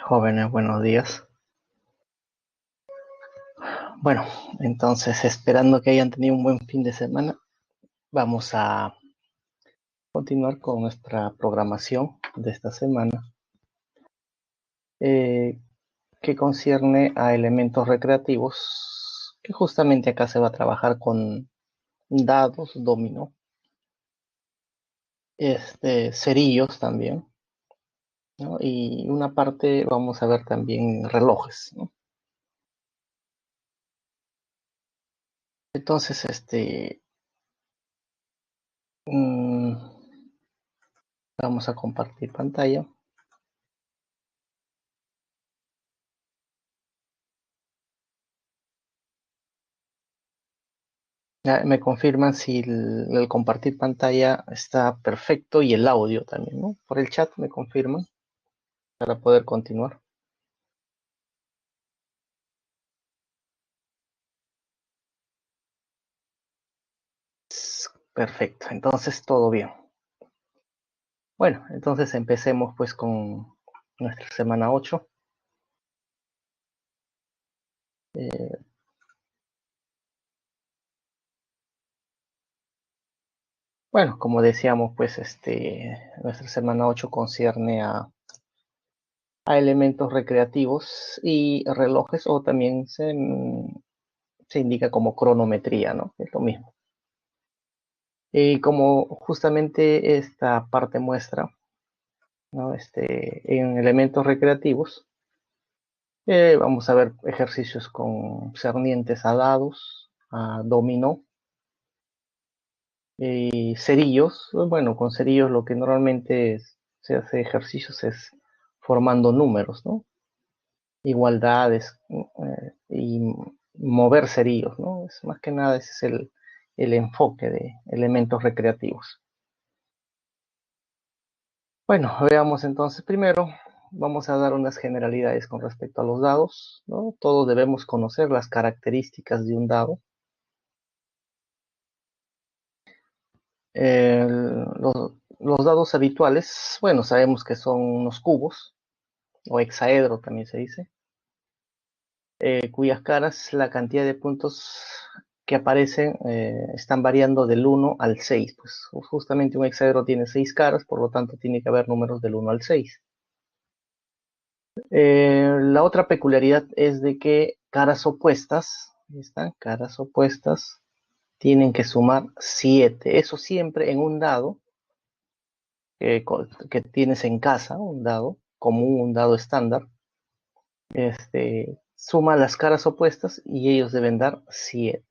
Jóvenes, buenos días. Bueno, entonces esperando que hayan tenido un buen fin de semana, vamos a continuar con nuestra programación de esta semana, eh, que concierne a elementos recreativos, que justamente acá se va a trabajar con dados, dominó, cerillos también, ¿no? Y una parte vamos a ver también relojes, ¿no? Entonces, mm, vamos a compartir pantalla. Me confirman si el compartir pantalla está perfecto y el audio también, ¿no? Por el chat me confirman para poder continuar. Perfecto, entonces todo bien. Bueno, entonces empecemos pues con nuestra semana 8. Eh, bueno, como decíamos, pues nuestra semana 8 concierne a elementos recreativos y relojes, o también se indica como cronometría, ¿no? Es lo mismo. Y como justamente esta parte muestra, ¿no? En elementos recreativos, vamos a ver ejercicios concernientes a dados, a dominó y cerillos. Bueno, con cerillos lo que normalmente se hace ejercicios es formando números, ¿no? Igualdades, y mover cerillos, ¿no? Es más que nada ese es el enfoque de elementos recreativos. Bueno, veamos entonces primero. Vamos a dar unas generalidades con respecto a los dados, ¿no? Todos debemos conocer las características de un dado. Los dados habituales, bueno, sabemos que son unos cubos, o hexaedro también se dice, cuyas caras, la cantidad de puntos que aparecen están variando del 1 al 6. Pues justamente un hexaedro tiene 6 caras, por lo tanto tiene que haber números del 1 al 6. La otra peculiaridad es de que caras opuestas, ¿están? Caras opuestas tienen que sumar 7. Eso siempre en un dado que tienes en casa, un dado común, un dado estándar, suma las caras opuestas y ellos deben dar 7.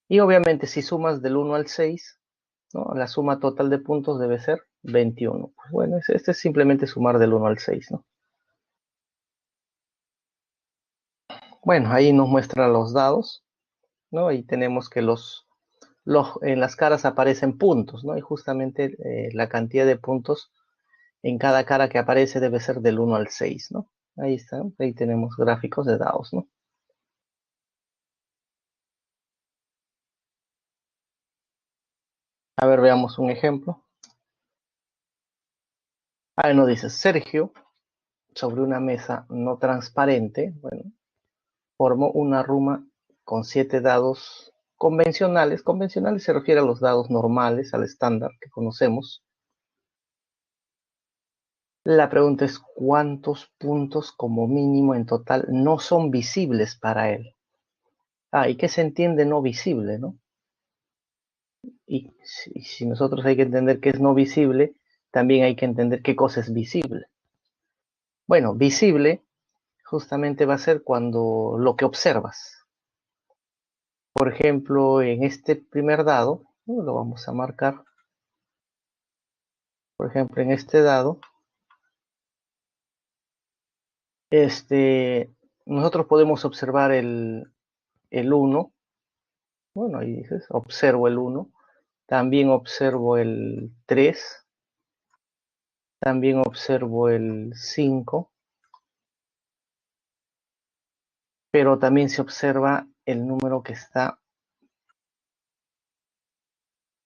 Y obviamente si sumas del 1 al 6, ¿no? La suma total de puntos debe ser 21. Pues bueno, este es simplemente sumar del 1 al 6, ¿no? Bueno, ahí nos muestra los dados, ¿no? Y tenemos que en las caras aparecen puntos, ¿no? Y justamente la cantidad de puntos en cada cara que aparece debe ser del 1 al 6, ¿no? Ahí está, ahí tenemos gráficos de dados, ¿no? A ver, veamos un ejemplo. Ahí nos dice: Sergio, sobre una mesa no transparente, bueno, formó una ruma con 7 dados convencionales. Convencionales se refiere a los dados normales, al estándar que conocemos. La pregunta es: ¿cuántos puntos como mínimo en total no son visibles para él? ¿Y qué se entiende no visible, no? Y si nosotros hay que entender qué es no visible, también hay que entender qué cosa es visible. Bueno, visible justamente va a ser cuando lo que observas. Por ejemplo, en este primer dado, lo vamos a marcar. Por ejemplo, en este dado, nosotros podemos observar el 1. Bueno, ahí dices, observo el 1. También observo el 3. También observo el 5. Pero también se observa el número que está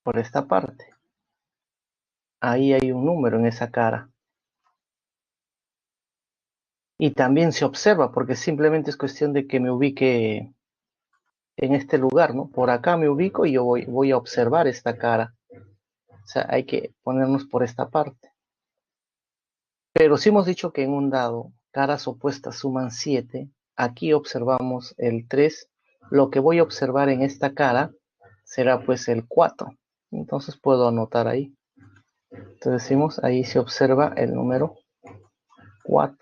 por esta parte. Ahí hay un número en esa cara. Y también se observa, porque simplemente es cuestión de que me ubique en este lugar, ¿no? Por acá me ubico y yo voy a observar esta cara. O sea, hay que ponernos por esta parte. Pero si hemos dicho que en un dado caras opuestas suman 7, aquí observamos el 3. Lo que voy a observar en esta cara será pues el 4. Entonces puedo anotar ahí. Entonces decimos, ahí se observa el número 4.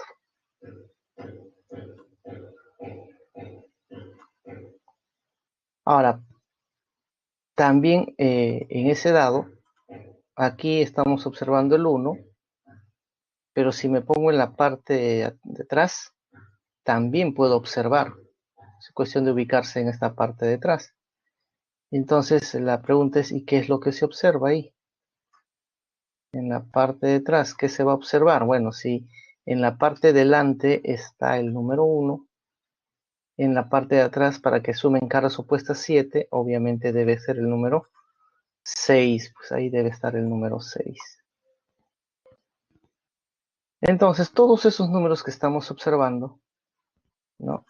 Ahora, también en ese dado, aquí estamos observando el 1, pero si me pongo en la parte de atrás, también puedo observar. Es cuestión de ubicarse en esta parte de atrás. Entonces la pregunta es, ¿y qué es lo que se observa ahí? En la parte de atrás, ¿qué se va a observar? Bueno, si en la parte delante está el número 1, en la parte de atrás, para que sumen caras opuestas 7, obviamente debe ser el número 6. Pues ahí debe estar el número 6. Entonces, todos esos números que estamos observando, ¿no?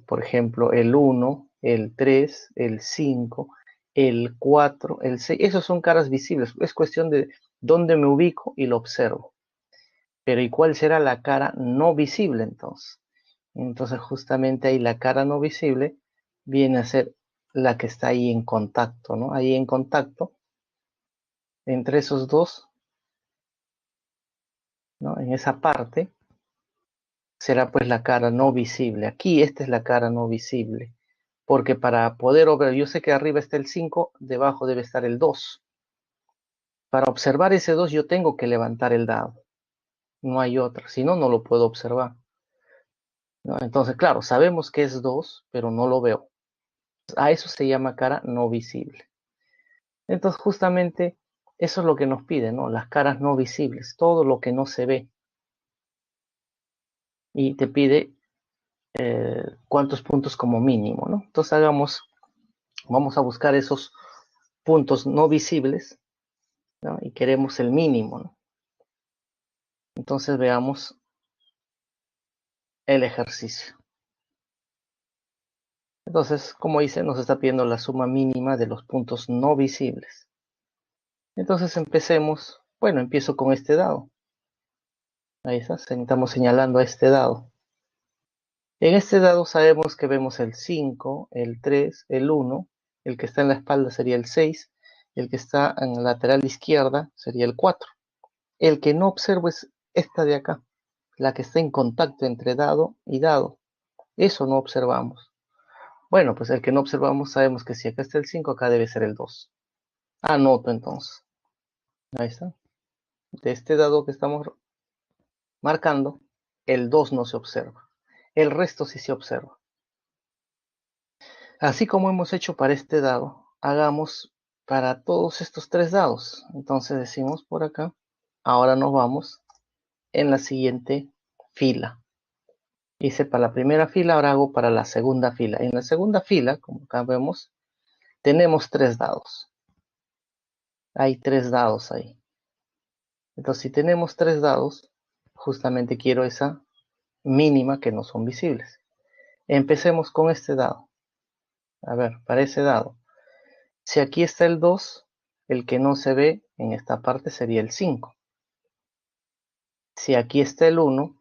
Por ejemplo, el 1, el 3, el 5, el 4, el 6, esos son caras visibles. Es cuestión de dónde me ubico y lo observo. Pero ¿y cuál será la cara no visible entonces? Entonces justamente ahí la cara no visible viene a ser la que está ahí en contacto, ¿no? Ahí en contacto entre esos dos, ¿no? En esa parte será pues la cara no visible. Aquí esta es la cara no visible. Porque para poder observar, yo sé que arriba está el 5, debajo debe estar el 2. Para observar ese 2 yo tengo que levantar el dado. No hay otra, si no, no lo puedo observar, ¿no? Entonces, claro, sabemos que es 2, pero no lo veo. A eso se llama cara no visible. Entonces, justamente eso es lo que nos pide, ¿no? Las caras no visibles, todo lo que no se ve. Y te pide cuántos puntos como mínimo, ¿no? Entonces vamos a buscar esos puntos no visibles, ¿no? Y queremos el mínimo, ¿no? Entonces veamos el ejercicio. Entonces, como dice, nos está pidiendo la suma mínima de los puntos no visibles. Entonces empecemos, bueno, empiezo con este dado. Ahí está, estamos señalando a este dado. En este dado sabemos que vemos el 5, el 3, el 1, el que está en la espalda sería el 6, el que está en la lateral izquierda sería el 4. El que no observo es esta de acá, la que está en contacto entre dado y dado. Eso no observamos. Bueno, pues el que no observamos sabemos que si acá está el 5, acá debe ser el 2. Anoto entonces. Ahí está. De este dado que estamos marcando, el 2 no se observa. El resto sí se observa. Así como hemos hecho para este dado, hagamos para todos estos 3 dados. Entonces decimos por acá, ahora nos vamos en la siguiente fila. Hice para la primera fila, ahora hago para la segunda fila. En la segunda fila, como acá vemos, tenemos 3 dados. Hay 3 dados ahí. Entonces, si tenemos 3 dados, justamente quiero esa mínima que no son visibles. Empecemos con este dado. A ver, para ese dado. Si aquí está el 2, el que no se ve en esta parte sería el 5. Si aquí está el 1,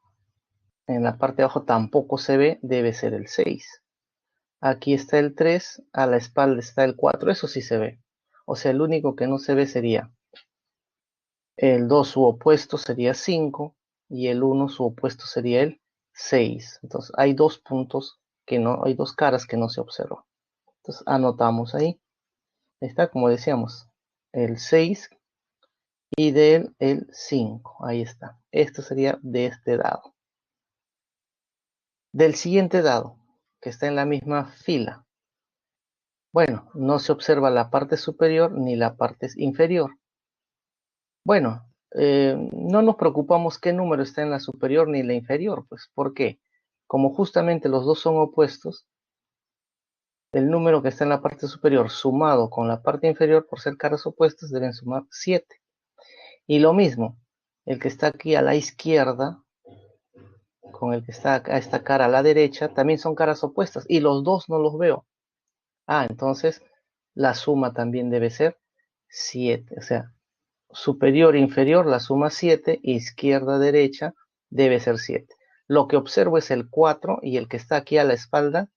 en la parte de abajo tampoco se ve, debe ser el 6. Aquí está el 3, a la espalda está el 4, eso sí se ve. O sea, el único que no se ve sería el 2, su opuesto sería 5, y el 1, su opuesto sería el 6. Entonces, hay 2 puntos que no, hay 2 caras que no se observan. Entonces, anotamos ahí. Está, como decíamos, el 6 y del el 5. Ahí está. Esto sería de este dado. Del siguiente dado, que está en la misma fila. Bueno, no se observa la parte superior ni la parte inferior. Bueno, no nos preocupamos qué número está en la superior ni la inferior, pues, ¿por qué? Como justamente los dos son opuestos, el número que está en la parte superior sumado con la parte inferior, por ser caras opuestas, deben sumar 7. Y lo mismo, el que está aquí a la izquierda, con el que está acá, esta cara a la derecha, también son caras opuestas y los dos no los veo. Ah, entonces la suma también debe ser 7. O sea, superior, inferior, la suma 7, izquierda, derecha, debe ser 7. Lo que observo es el 4 y el que está aquí a la espalda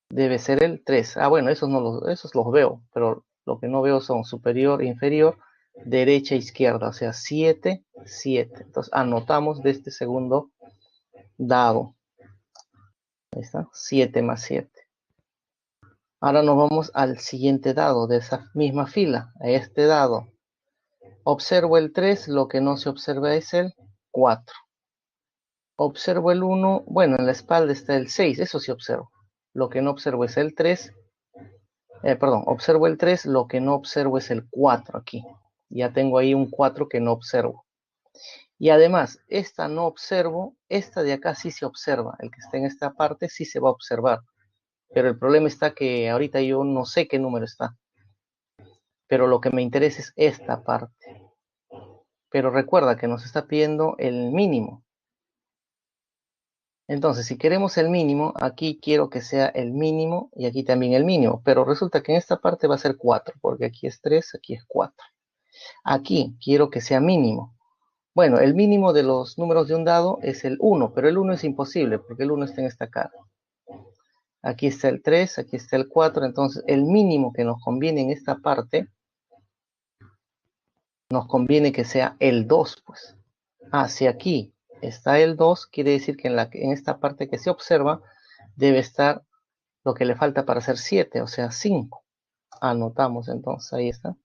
debe ser el 3. Ah, bueno, esos los veo, pero lo que no veo son superior, inferior, derecha, izquierda, o sea, 7, 7. Entonces anotamos de este segundo dado. Ahí está, 7 más 7. Ahora nos vamos al siguiente dado de esa misma fila, a este dado. Observo el 3, lo que no se observa es el 4. Observo el 1, bueno, en la espalda está el 6, eso sí observo. Lo que no observo es el 3, perdón, observo el 3, lo que no observo es el 4 aquí. Ya tengo ahí un 4 que no observo. Y además, esta no observo, esta de acá sí se observa. El que está en esta parte sí se va a observar. Pero el problema está que ahorita yo no sé qué número está. Pero lo que me interesa es esta parte. Pero recuerda que nos está pidiendo el mínimo. Entonces, si queremos el mínimo, aquí quiero que sea el mínimo y aquí también el mínimo. Pero resulta que en esta parte va a ser 4, porque aquí es 3, aquí es 4. Aquí quiero que sea mínimo. Bueno, el mínimo de los números de un dado es el 1, pero el 1 es imposible porque el 1 está en esta cara. Aquí está el 3, aquí está el 4, entonces el mínimo que nos conviene en esta parte, nos conviene que sea el 2, pues. Si aquí está el 2, quiere decir que en esta parte que se observa debe estar lo que le falta para hacer 7, o sea, 5. Anotamos entonces, ahí está.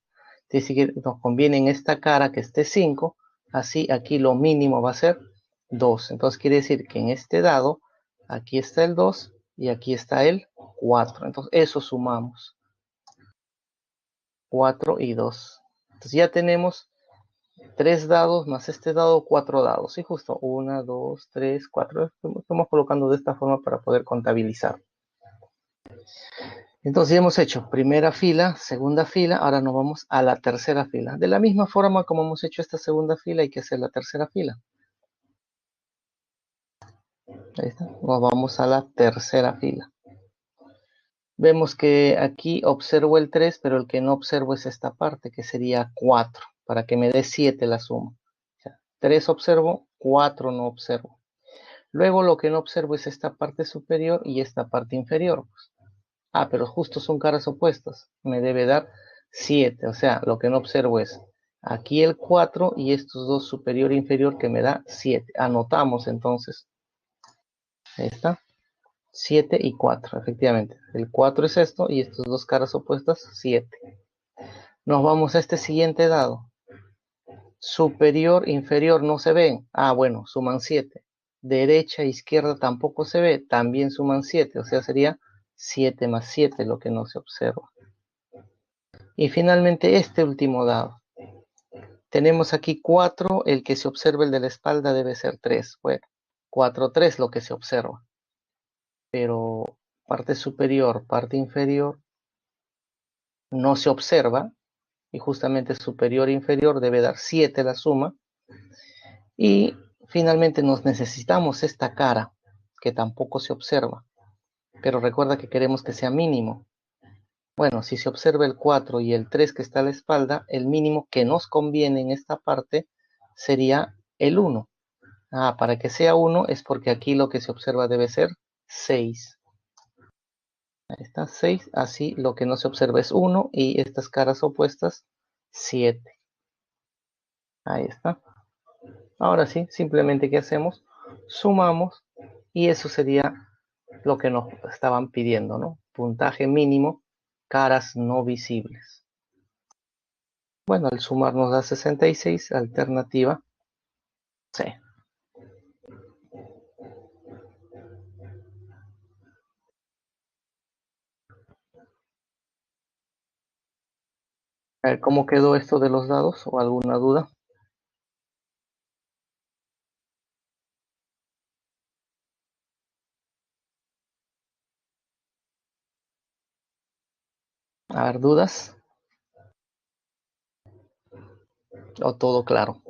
Dice que nos conviene en esta cara que esté 5, así aquí lo mínimo va a ser 2. Entonces quiere decir que en este dado, aquí está el 2 y aquí está el 4. Entonces eso sumamos. 4 y 2. Entonces ya tenemos 3 dados más este dado, 4 dados. Y justo 1, 2, 3, 4. Estamos colocando de esta forma para poder contabilizar. Entonces ya hemos hecho primera fila, segunda fila, ahora nos vamos a la tercera fila. De la misma forma como hemos hecho esta segunda fila, hay que hacer la tercera fila. Ahí está. Nos vamos a la tercera fila. Vemos que aquí observo el 3, pero el que no observo es esta parte, que sería 4, para que me dé 7 la suma. O sea, 3 observo, 4 no observo. Luego lo que no observo es esta parte superior y esta parte inferior. Pero justo son caras opuestas. Me debe dar 7. O sea, lo que no observo es aquí el 4 y estos dos superior e inferior que me da 7. Anotamos entonces. Ahí está. 7 y 4, efectivamente. El 4 es esto y estas dos caras opuestas, 7. Nos vamos a este siguiente dado. Superior, inferior no se ven. Bueno, suman 7. Derecha, izquierda tampoco se ve. También suman 7. O sea, sería 7 más 7 lo que no se observa. Y finalmente este último dado. Tenemos aquí 4. El que se observa, el de la espalda, debe ser 3. Bueno, 4, 3 lo que se observa. Pero parte superior, parte inferior no se observa, y justamente superior e inferior debe dar 7 la suma, y finalmente nos necesitamos esta cara, que tampoco se observa, pero recuerda que queremos que sea mínimo. Bueno, si se observa el 4 y el 3 que está a la espalda, el mínimo que nos conviene en esta parte sería el 1. Para que sea 1 es porque aquí lo que se observa debe ser 6. Ahí está, 6. Así lo que no se observa es 1 y estas caras opuestas, 7. Ahí está. Ahora sí, simplemente ¿qué hacemos? Sumamos y eso sería lo que nos estaban pidiendo, ¿no? Puntaje mínimo, caras no visibles. Bueno, al sumar nos da 66, alternativa C. A ver, ¿cómo quedó esto de los dados o alguna duda? A ver, ¿dudas? ¿O todo claro?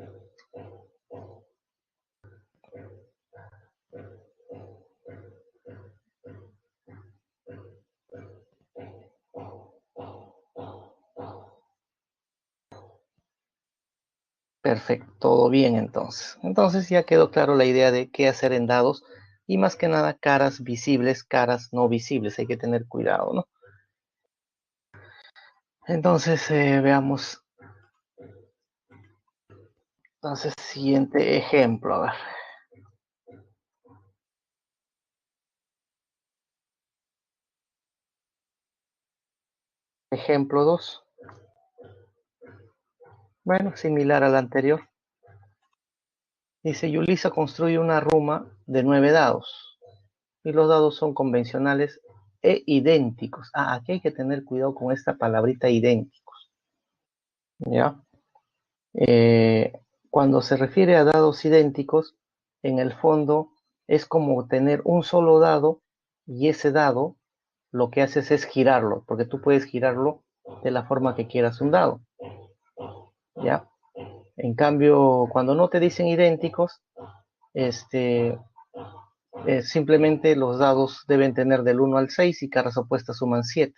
Perfecto, todo bien entonces. Entonces ya quedó claro la idea de qué hacer en dados y más que nada caras visibles, caras no visibles. Hay que tener cuidado, ¿no? Entonces veamos. Entonces, siguiente ejemplo. A ver. Ejemplo 2. Bueno, similar al anterior. Dice, Yulisa construye una ruma de 9 dados. Y los dados son convencionales e idénticos. Ah, aquí hay que tener cuidado con esta palabrita idénticos. ¿Ya? Cuando se refiere a dados idénticos, en el fondo es como tener un solo dado y ese dado lo que haces es girarlo, porque tú puedes girarlo de la forma que quieras un dado. ¿Ya? En cambio, cuando no te dicen idénticos, simplemente los dados deben tener del 1 al 6 y caras opuestas suman 7.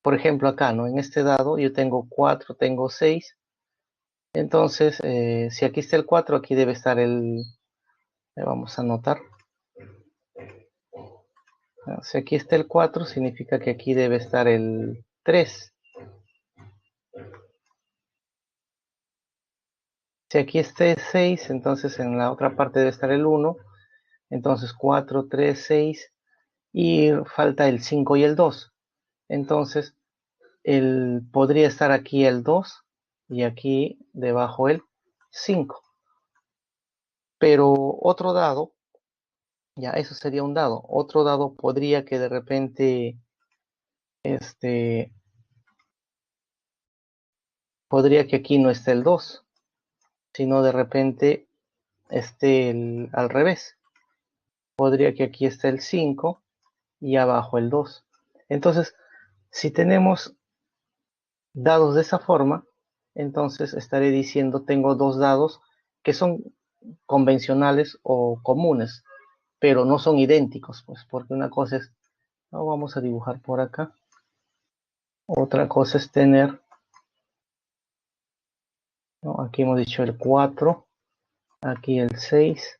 Por ejemplo, acá, ¿no? En este dado yo tengo 4, tengo 6. Entonces, si aquí está el 4, aquí debe estar vamos a anotar. Si aquí está el 4, significa que aquí debe estar el 3. Si aquí está el 6, entonces en la otra parte debe estar el 1. Entonces 4, 3, 6. Y falta el 5 y el 2. Entonces, podría estar aquí el 2 y aquí debajo el 5. Pero otro dado, ya eso sería un dado. Otro dado podría que de repente, podría que aquí no esté el 2, sino de repente esté al revés. Podría que aquí esté el 5 y abajo el 2. Entonces, si tenemos dados de esa forma, entonces estaré diciendo tengo dos dados que son convencionales o comunes, pero no son idénticos, pues, porque una cosa es, no, vamos a dibujar por acá, otra cosa es tener, ¿no? Aquí hemos dicho el 4, aquí el 6,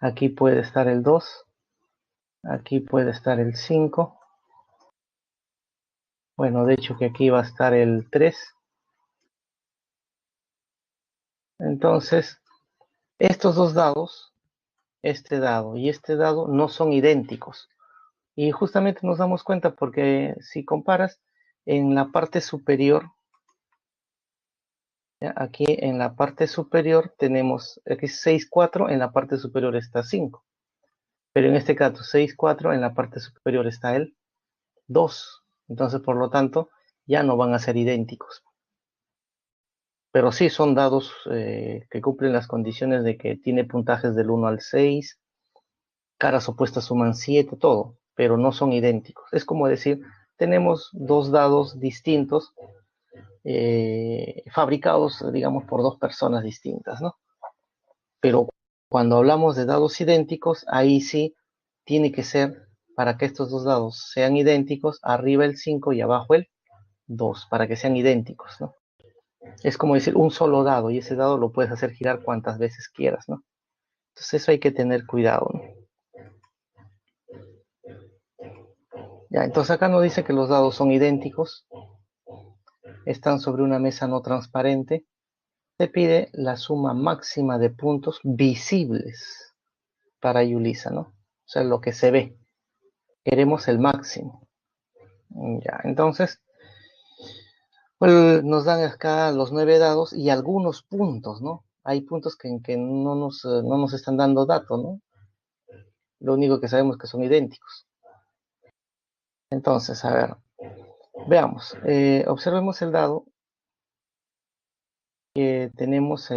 aquí puede estar el 2, aquí puede estar el 5, bueno, de hecho que aquí va a estar el 3, entonces estos dos dados, este dado y este dado no son idénticos. Y justamente nos damos cuenta porque si comparas en la parte superior, ¿ya? Aquí en la parte superior tenemos aquí 6, 4, en la parte superior está 5. Pero en este caso 6, 4, en la parte superior está el 2. Entonces, por lo tanto, ya no van a ser idénticos. Pero sí son dados que cumplen las condiciones de que tiene puntajes del 1 al 6, caras opuestas suman 7, todo, pero no son idénticos. Es como decir, tenemos dos dados distintos, fabricados, digamos, por dos personas distintas, ¿no? Pero cuando hablamos de dados idénticos, ahí sí tiene que ser, para que estos dos dados sean idénticos, arriba el 5 y abajo el 2, para que sean idénticos, ¿no? Es como decir un solo dado, y ese dado lo puedes hacer girar cuantas veces quieras, ¿no? Entonces eso hay que tener cuidado, ¿no? Ya, entonces acá nos dice que los dados son idénticos, están sobre una mesa no transparente, se pide la suma máxima de puntos visibles para Yulisa, ¿no? O sea, lo que se ve. Queremos el máximo. Ya, entonces, pues nos dan acá los 9 dados y algunos puntos, ¿no? Hay puntos que no nos están dando datos, ¿no? Lo único que sabemos es que son idénticos. Entonces, a ver, veamos. Observemos el dado que tenemos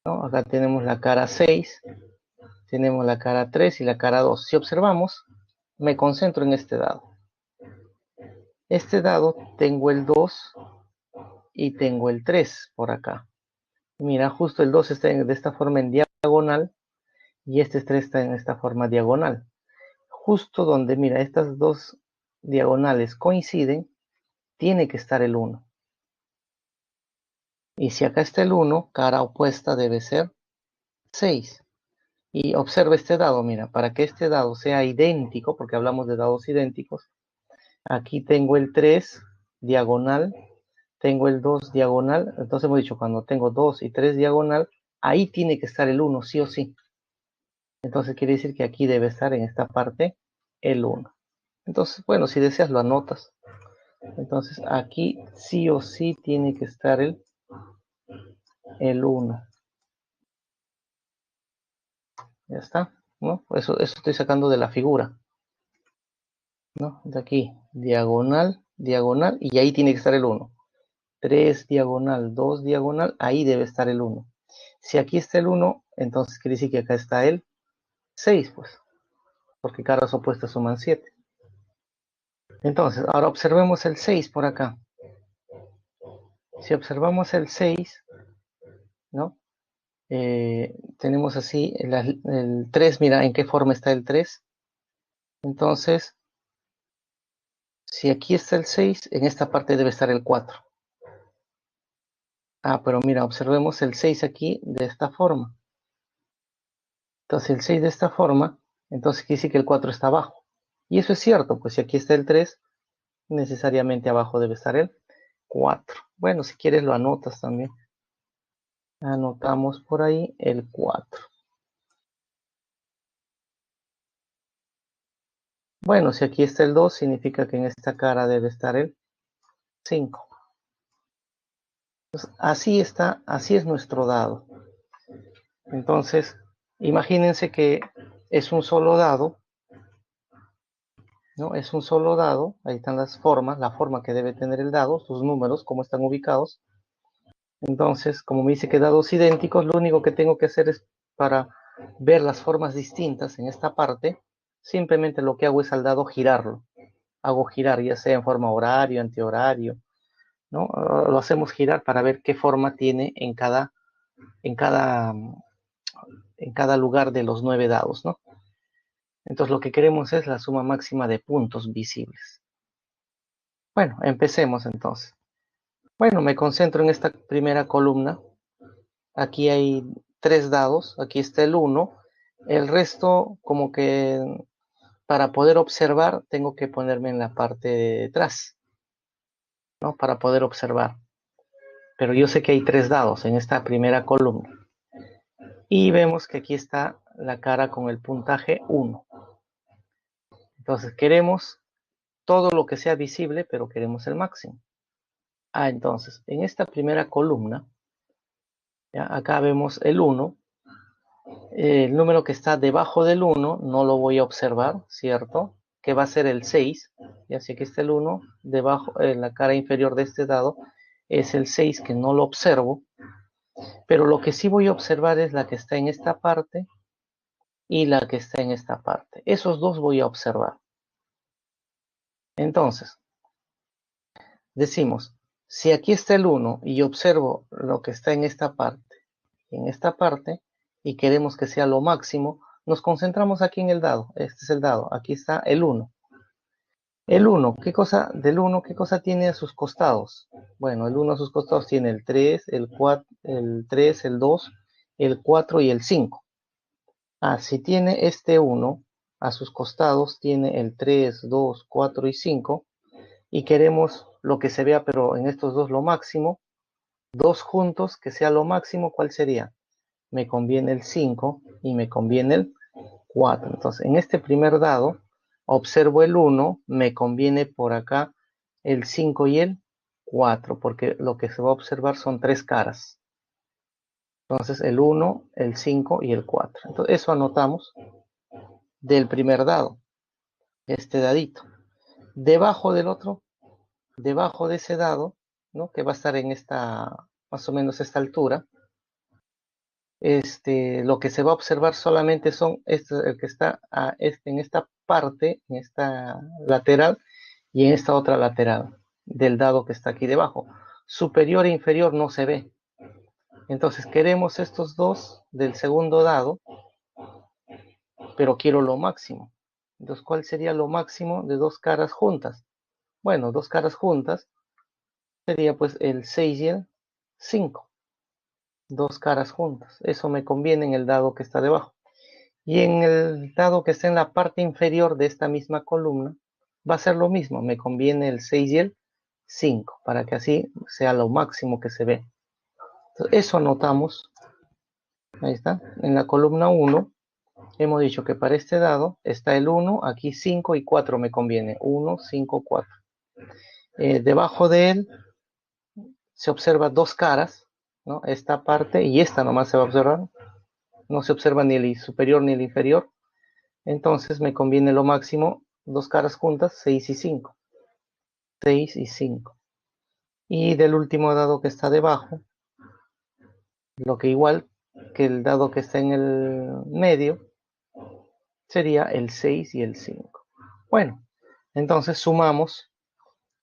¿no? Acá tenemos la cara 6, tenemos la cara 3 y la cara 2. Si observamos, me concentro en este dado. Este dado tengo el 2 y tengo el 3 por acá. Mira, justo el 2 está de esta forma en diagonal y este 3 está en esta forma diagonal. Justo donde, mira, estas dos diagonales coinciden, tiene que estar el 1. Y si acá está el 1, cara opuesta debe ser 6. Y observa este dado, mira, para que este dado sea idéntico, porque hablamos de dados idénticos, aquí tengo el 3 diagonal, tengo el 2 diagonal, entonces hemos dicho, cuando tengo 2 y 3 diagonal, ahí tiene que estar el 1, sí o sí. Entonces quiere decir que aquí debe estar en esta parte el 1. Entonces, bueno, si deseas lo anotas. Entonces aquí sí o sí tiene que estar el 1. Ya está, ¿no? Eso estoy sacando de la figura, ¿no? De aquí, diagonal, diagonal, y ahí tiene que estar el 1. 3 diagonal, 2 diagonal, ahí debe estar el 1. Si aquí está el 1, entonces quiere decir que acá está el 6, pues, porque caras opuestas suman 7. Entonces, ahora observemos el 6 por acá. Si observamos el 6, ¿no? Tenemos así el 3, mira en qué forma está el 3. Entonces, si aquí está el 6, en esta parte debe estar el 4. Ah, pero mira, observemos el 6 aquí de esta forma. Entonces el 6 de esta forma, entonces quiere decir que el 4 está abajo. Y eso es cierto, pues si aquí está el 3, necesariamente abajo debe estar el 4. Bueno, si quieres lo anotas también. Anotamos por ahí el 4. Bueno, si aquí está el 2, significa que en esta cara debe estar el 5. Entonces, así está, así es nuestro dado. Entonces, imagínense que es un solo dado, ¿no? Es un solo dado, ahí están las formas, la forma que debe tener el dado, sus números, cómo están ubicados. Entonces, como me dice que dados idénticos, lo único que tengo que hacer es, para ver las formas distintas en esta parte, simplemente lo que hago es al dado girarlo. Hago girar, ya sea en forma horario, antihorario, ¿no? Lo hacemos girar para ver qué forma tiene en cada, en cada lugar de los 9 dados, ¿no? Entonces lo que queremos es la suma máxima de puntos visibles. Bueno, empecemos entonces. Bueno, me concentro en esta primera columna. Aquí hay 3 dados, aquí está el 1. El resto, como que para poder observar, tengo que ponerme en la parte de atrás, ¿no? Para poder observar. Pero yo sé que hay 3 dados en esta primera columna. Y vemos que aquí está la cara con el puntaje 1. Entonces queremos todo lo que sea visible, pero queremos el máximo. Ah, entonces, en esta primera columna, ¿ya? Acá vemos el 1. El número que está debajo del 1 no lo voy a observar, ¿cierto? Que va a ser el 6. Ya sé que está el 1, debajo, en la cara inferior de este dado, es el 6 que no lo observo. Pero lo que sí voy a observar es la que está en esta parte y la que está en esta parte. Esos dos voy a observar. Entonces, decimos, si aquí está el 1 y observo lo que está en esta parte, y queremos que sea lo máximo, nos concentramos aquí en el dado. Este es el dado. Aquí está el 1. El 1, ¿qué cosa del 1? ¿Qué cosa tiene a sus costados? Bueno, el 1 a sus costados tiene el 3, el 4, el 3, el 2, el 4 y el 5. Ah, si tiene este 1 a sus costados, tiene el 3, 2, 4 y 5. Y queremos lo que se vea, pero en estos dos lo máximo. Dos juntos, que sea lo máximo, ¿cuál sería? Me conviene el 5 y me conviene el 4. Entonces, en este primer dado, observo el 1, me conviene por acá el 5 y el 4, porque lo que se va a observar son 3 caras. Entonces, el 1, el 5 y el 4. Entonces, eso anotamos del primer dado, este dadito. Debajo del otro, debajo de ese dado, ¿no? Que va a estar en esta, más o menos esta altura, lo que se va a observar solamente son el que está en esta parte, en esta lateral y en esta otra lateral del dado que está aquí debajo. Superior e inferior no se ve. Entonces queremos estos dos del segundo dado, pero quiero lo máximo. Entonces, ¿cuál sería lo máximo de dos caras juntas? Bueno, dos caras juntas sería pues el 6 y el 5. dos caras juntas. Eso me conviene en el dado que está debajo. Y en el dado que está en la parte inferior de esta misma columna, va a ser lo mismo. Me conviene el 6 y el 5, para que así sea lo máximo que se ve. Entonces, eso anotamos. Ahí está. En la columna 1, hemos dicho que para este dado está el 1, aquí 5 y 4 me conviene. 1, 5, 4. Debajo de él se observa dos caras, ¿no? Esta parte y esta nomás se va a observar. No se observa ni el superior ni el inferior. Entonces me conviene lo máximo, dos caras juntas, 6 y 5. 6 y 5. Y del último dado que está debajo, lo que igual que el dado que está en el medio, sería el 6 y el 5. Bueno, entonces sumamos,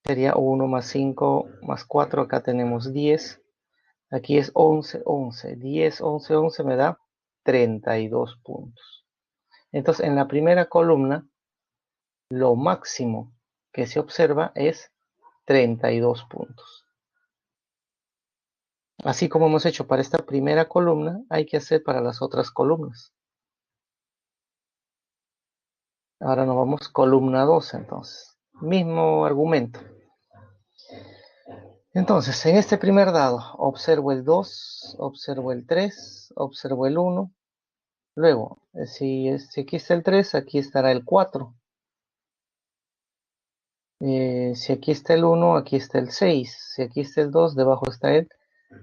sería 1 más 5 más 4, acá tenemos 10. Aquí es 11, 11. 10, 11, 11 me da 32 puntos. Entonces en la primera columna, lo máximo que se observa es 32 puntos. Así como hemos hecho para esta primera columna, hay que hacer para las otras columnas. Ahora nos vamos columna 2 entonces. Mismo argumento. Entonces, en este primer dado, observo el 2, observo el 3, observo el 1. Luego, si aquí está el 3, aquí estará el 4. Si aquí está el 1, aquí está el 6. Si aquí está el 2, debajo está el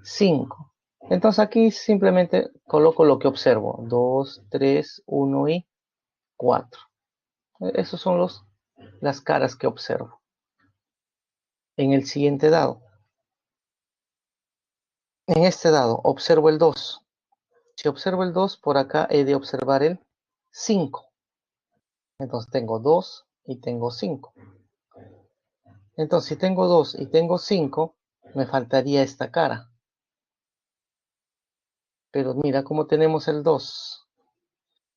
5. Entonces aquí simplemente coloco lo que observo. 2, 3, 1 y 4. Esos son las caras que observo. En el siguiente dado. En este dado observo el 2. Si observo el 2, por acá he de observar el 5. Entonces tengo 2 y tengo 5. Entonces si tengo 2 y tengo 5, me faltaría esta cara. Pero mira cómo tenemos el 2.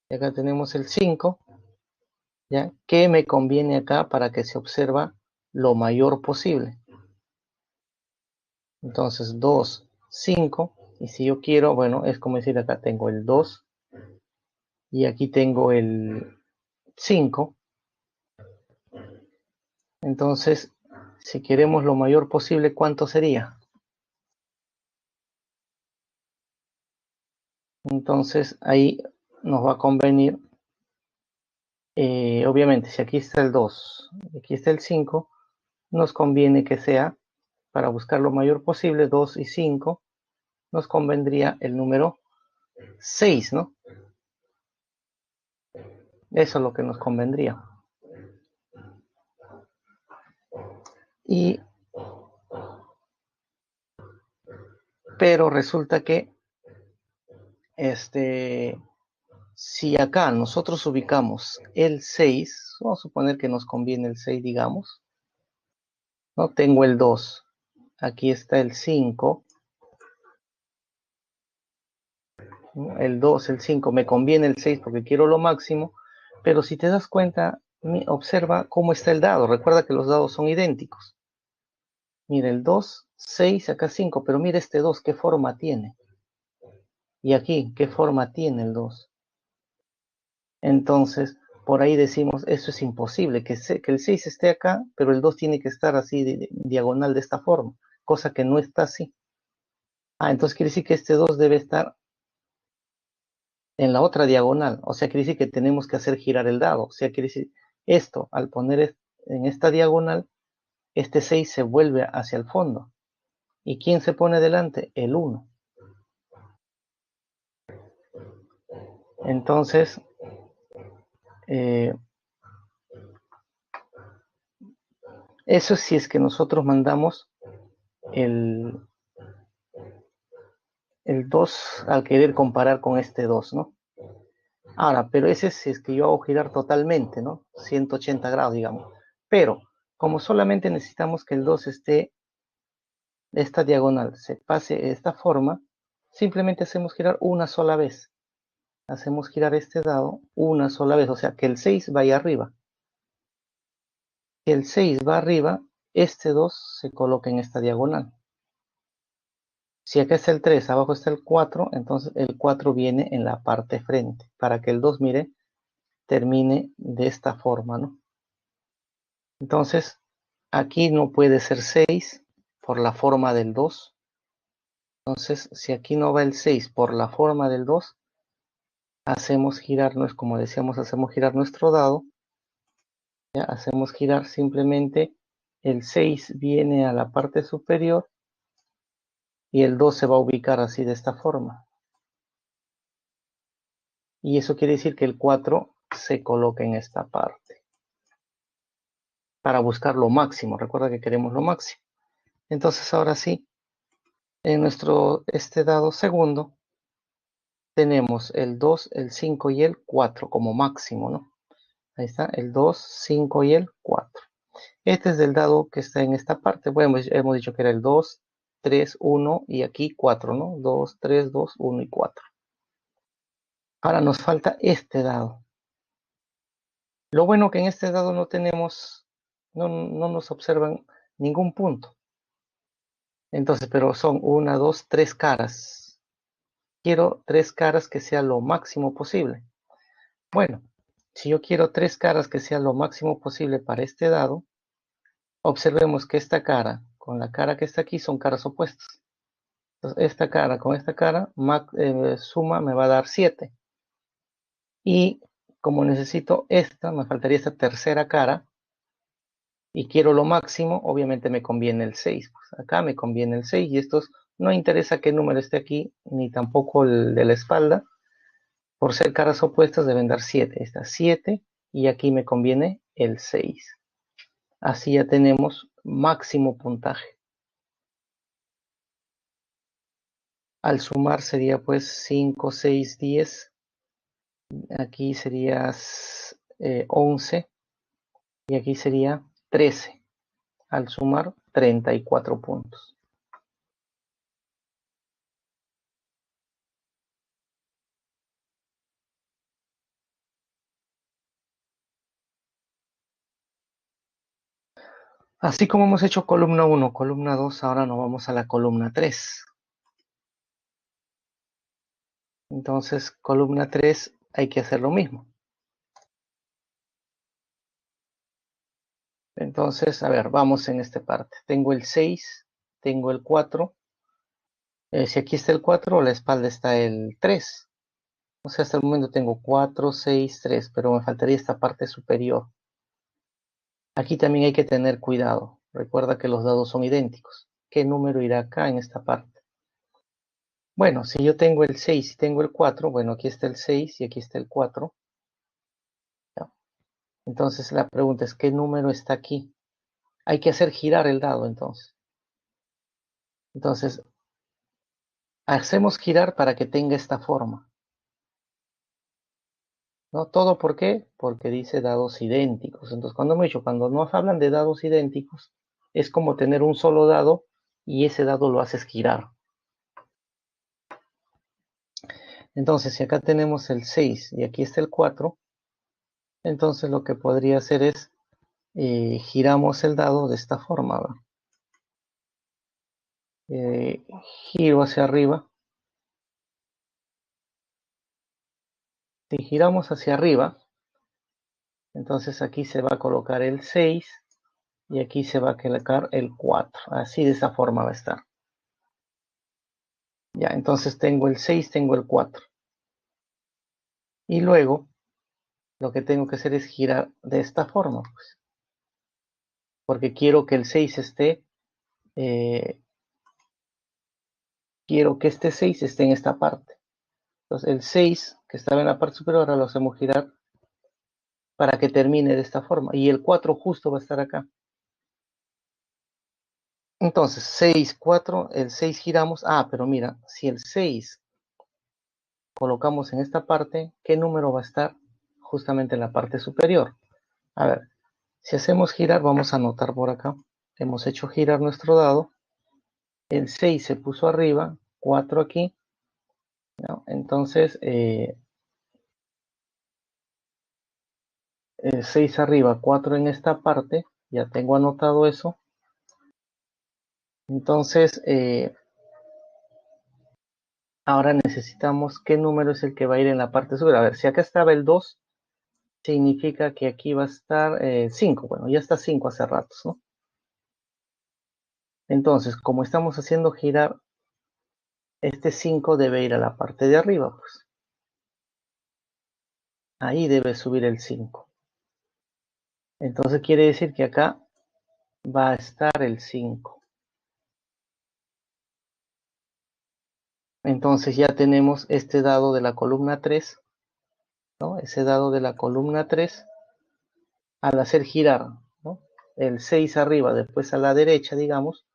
Y acá tenemos el 5. ¿Ya? ¿Qué me conviene acá para que se observa lo mayor posible? Entonces 2, 5. Y si yo quiero, bueno, es como decir acá tengo el 2 y aquí tengo el 5. Entonces, si queremos lo mayor posible, ¿cuánto sería? Entonces, ahí nos va a convenir, obviamente, si aquí está el 2, aquí está el 5, nos conviene que sea, para buscar lo mayor posible, 2 y 5, nos convendría el número 6, ¿no? Eso es lo que nos convendría. Pero resulta que si acá nosotros ubicamos el 6, vamos a suponer que nos conviene el 6, digamos, ¿no? Tengo el 2, aquí está el 5, ¿no? El 2, el 5, me conviene el 6 porque quiero lo máximo, pero si te das cuenta, observa cómo está el dado, recuerda que los dados son idénticos. Mira, el 2, 6, acá 5, pero mira este 2, ¿qué forma tiene? Y aquí, ¿qué forma tiene el 2? Entonces, por ahí decimos, eso es imposible, que el 6 esté acá, pero el 2 tiene que estar así, diagonal de esta forma, cosa que no está así. Entonces quiere decir que este 2 debe estar en la otra diagonal, o sea, quiere decir que tenemos que hacer girar el dado, o sea, quiere decir, esto, al poner en esta diagonal, este 6 se vuelve hacia el fondo. ¿Y quién se pone delante? El 1. Entonces, eso sí es que nosotros mandamos el 2 al querer comparar con este 2, ¿no? Ahora, pero ese sí es que yo hago girar totalmente, ¿no? 180 grados, digamos. Pero, como solamente necesitamos que el 2 esté, esta diagonal se pase de esta forma, simplemente hacemos girar una sola vez. Hacemos girar este dado una sola vez, o sea, que el 6 vaya arriba. Si el 6 va arriba, este 2 se coloca en esta diagonal. Si acá está el 3, abajo está el 4, entonces el 4 viene en la parte frente, para que el 2, mire, termine de esta forma, ¿no? Entonces, aquí no puede ser 6 por la forma del 2. Entonces, si aquí no va el 6 por la forma del 2, hacemos girar, como decíamos, hacemos girar nuestro dado. ¿Ya? Hacemos girar simplemente, el 6 viene a la parte superior y el 2 se va a ubicar así de esta forma. Y eso quiere decir que el 4 se coloca en esta parte. Para buscar lo máximo, recuerda que queremos lo máximo. Entonces ahora sí, en este dado segundo, tenemos el 2, el 5 y el 4 como máximo, ¿no? Ahí está, el 2, 5 y el 4. Este es del dado que está en esta parte. Bueno, hemos dicho que era el 2, 3, 1 y aquí 4, ¿no? 2, 3, 2, 1 y 4. Ahora nos falta este dado. Lo bueno que en este dado no tenemos, no nos observan ningún punto. Entonces, pero son 1, 2, 3 caras. Quiero 3 caras que sea lo máximo posible. Bueno, si yo quiero 3 caras que sea lo máximo posible para este dado, observemos que esta cara con la cara que está aquí son caras opuestas. Entonces, esta cara con esta cara, suma me va a dar 7. Y como necesito esta, me faltaría esta tercera cara. Y quiero lo máximo, obviamente me conviene el 6. Pues acá me conviene el 6 y estos no interesa qué número esté aquí, ni tampoco el de la espalda. Por ser caras opuestas deben dar 7. Esta 7 y aquí me conviene el 6. Así ya tenemos máximo puntaje. Al sumar sería pues 5, 6, 10. Aquí sería 11 y aquí sería 13. Al sumar 34 puntos. Así como hemos hecho columna 1, columna 2, ahora nos vamos a la columna 3. Entonces, columna 3 hay que hacer lo mismo. Entonces, a ver, vamos en esta parte. Tengo el 6, tengo el 4. Si aquí está el 4, a la espalda está el 3. O sea, hasta el momento tengo 4, 6, 3, pero me faltaría esta parte superior. Aquí también hay que tener cuidado. Recuerda que los dados son idénticos. ¿Qué número irá acá en esta parte? Bueno, si yo tengo el 6 y tengo el 4, bueno, aquí está el 6 y aquí está el 4. ¿Ya? Entonces la pregunta es, ¿qué número está aquí? Hay que hacer girar el dado entonces. Entonces, hacemos girar para que tenga esta forma. ¿No? ¿Todo por qué? Porque dice dados idénticos. Entonces, cuando nos hablan de dados idénticos, es como tener un solo dado y ese dado lo haces girar. Entonces, si acá tenemos el 6 y aquí está el 4, entonces lo que podría hacer es giramos el dado de esta forma. Giro hacia arriba. Si giramos hacia arriba, entonces aquí se va a colocar el 6 y aquí se va a colocar el 4. Así de esa forma va a estar. Ya, entonces tengo el 6, tengo el 4. Y luego lo que tengo que hacer es girar de esta forma, pues, porque quiero que el 6 esté, quiero que este 6 esté en esta parte. Entonces el 6 que estaba en la parte superior ahora lo hacemos girar para que termine de esta forma. Y el 4 justo va a estar acá. Entonces 6, 4, el 6 giramos. Ah, pero mira, si el 6 colocamos en esta parte, ¿qué número va a estar justamente en la parte superior? A ver, si hacemos girar, vamos a anotar por acá. Hemos hecho girar nuestro dado. El 6 se puso arriba, 4 aquí. ¿No? Entonces, el 6 arriba, 4 en esta parte. Ya tengo anotado eso. Entonces, Ahora necesitamos qué número es el que va a ir en la parte superior. A ver, si acá estaba el 2, significa que aquí va a estar 5. Bueno, ya está 5 hace ratos, ¿no? Entonces, como estamos haciendo girar, este 5 debe ir a la parte de arriba, pues. Ahí debe subir el 5. Entonces quiere decir que acá va a estar el 5. Entonces ya tenemos este dado de la columna 3, ¿no? Ese dado de la columna 3, al hacer girar, ¿no?, el 6 arriba, después a la derecha, digamos,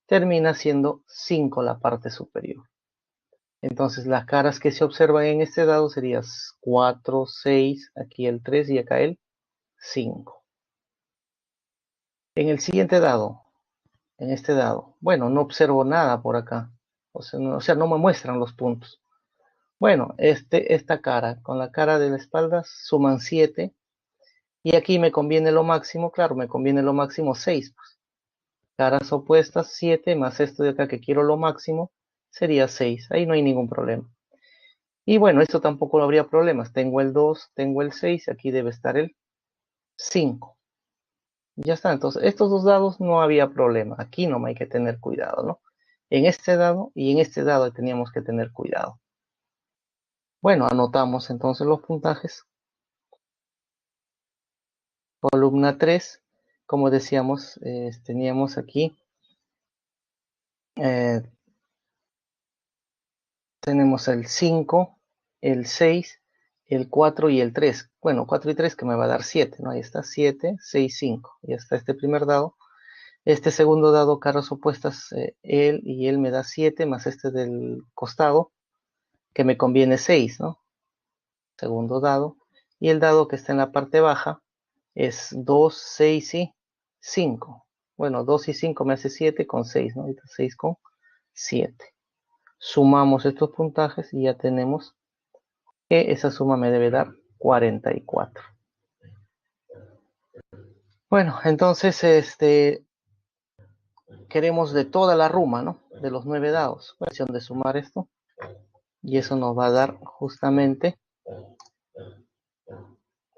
termina siendo 5 la parte superior. Entonces las caras que se observan en este dado serían 4, 6, aquí el 3 y acá el 5. En el siguiente dado, en este dado, bueno, no observo nada por acá. O sea, no me muestran los puntos. Bueno, esta cara, con la cara de la espalda, suman 7. Y aquí me conviene lo máximo, claro, me conviene lo máximo 6. Pues. Caras opuestas, 7, más esto de acá que quiero lo máximo, sería 6. Ahí no hay ningún problema. Y bueno, esto tampoco no habría problemas. Tengo el 2, tengo el 6, aquí debe estar el 5. Ya está, entonces estos dos dados no había problema. Aquí no hay que tener cuidado, ¿no? En este dado y en este dado teníamos que tener cuidado. Bueno, anotamos entonces los puntajes. Columna 3, como decíamos, teníamos aquí, eh, tenemos el 5, el 6, el 4 y el 3. Bueno, 4 y 3 que me va a dar 7, ¿no? Ahí está, 7, 6, 5. Ya está este primer dado. Este segundo dado, caras opuestas, él y él me da 7, más este del costado, que me conviene 6, ¿no? Segundo dado. Y el dado que está en la parte baja es 2, 6 y 5. Bueno, 2 y 5 me hace 7 con 6, ¿no? Ahorita 6 con 7. Sumamos estos puntajes y ya tenemos que esa suma me debe dar 44. Bueno, entonces queremos de toda la ruma, ¿no? De los 9 dados. Cuestión de sumar esto. Y eso nos va a dar justamente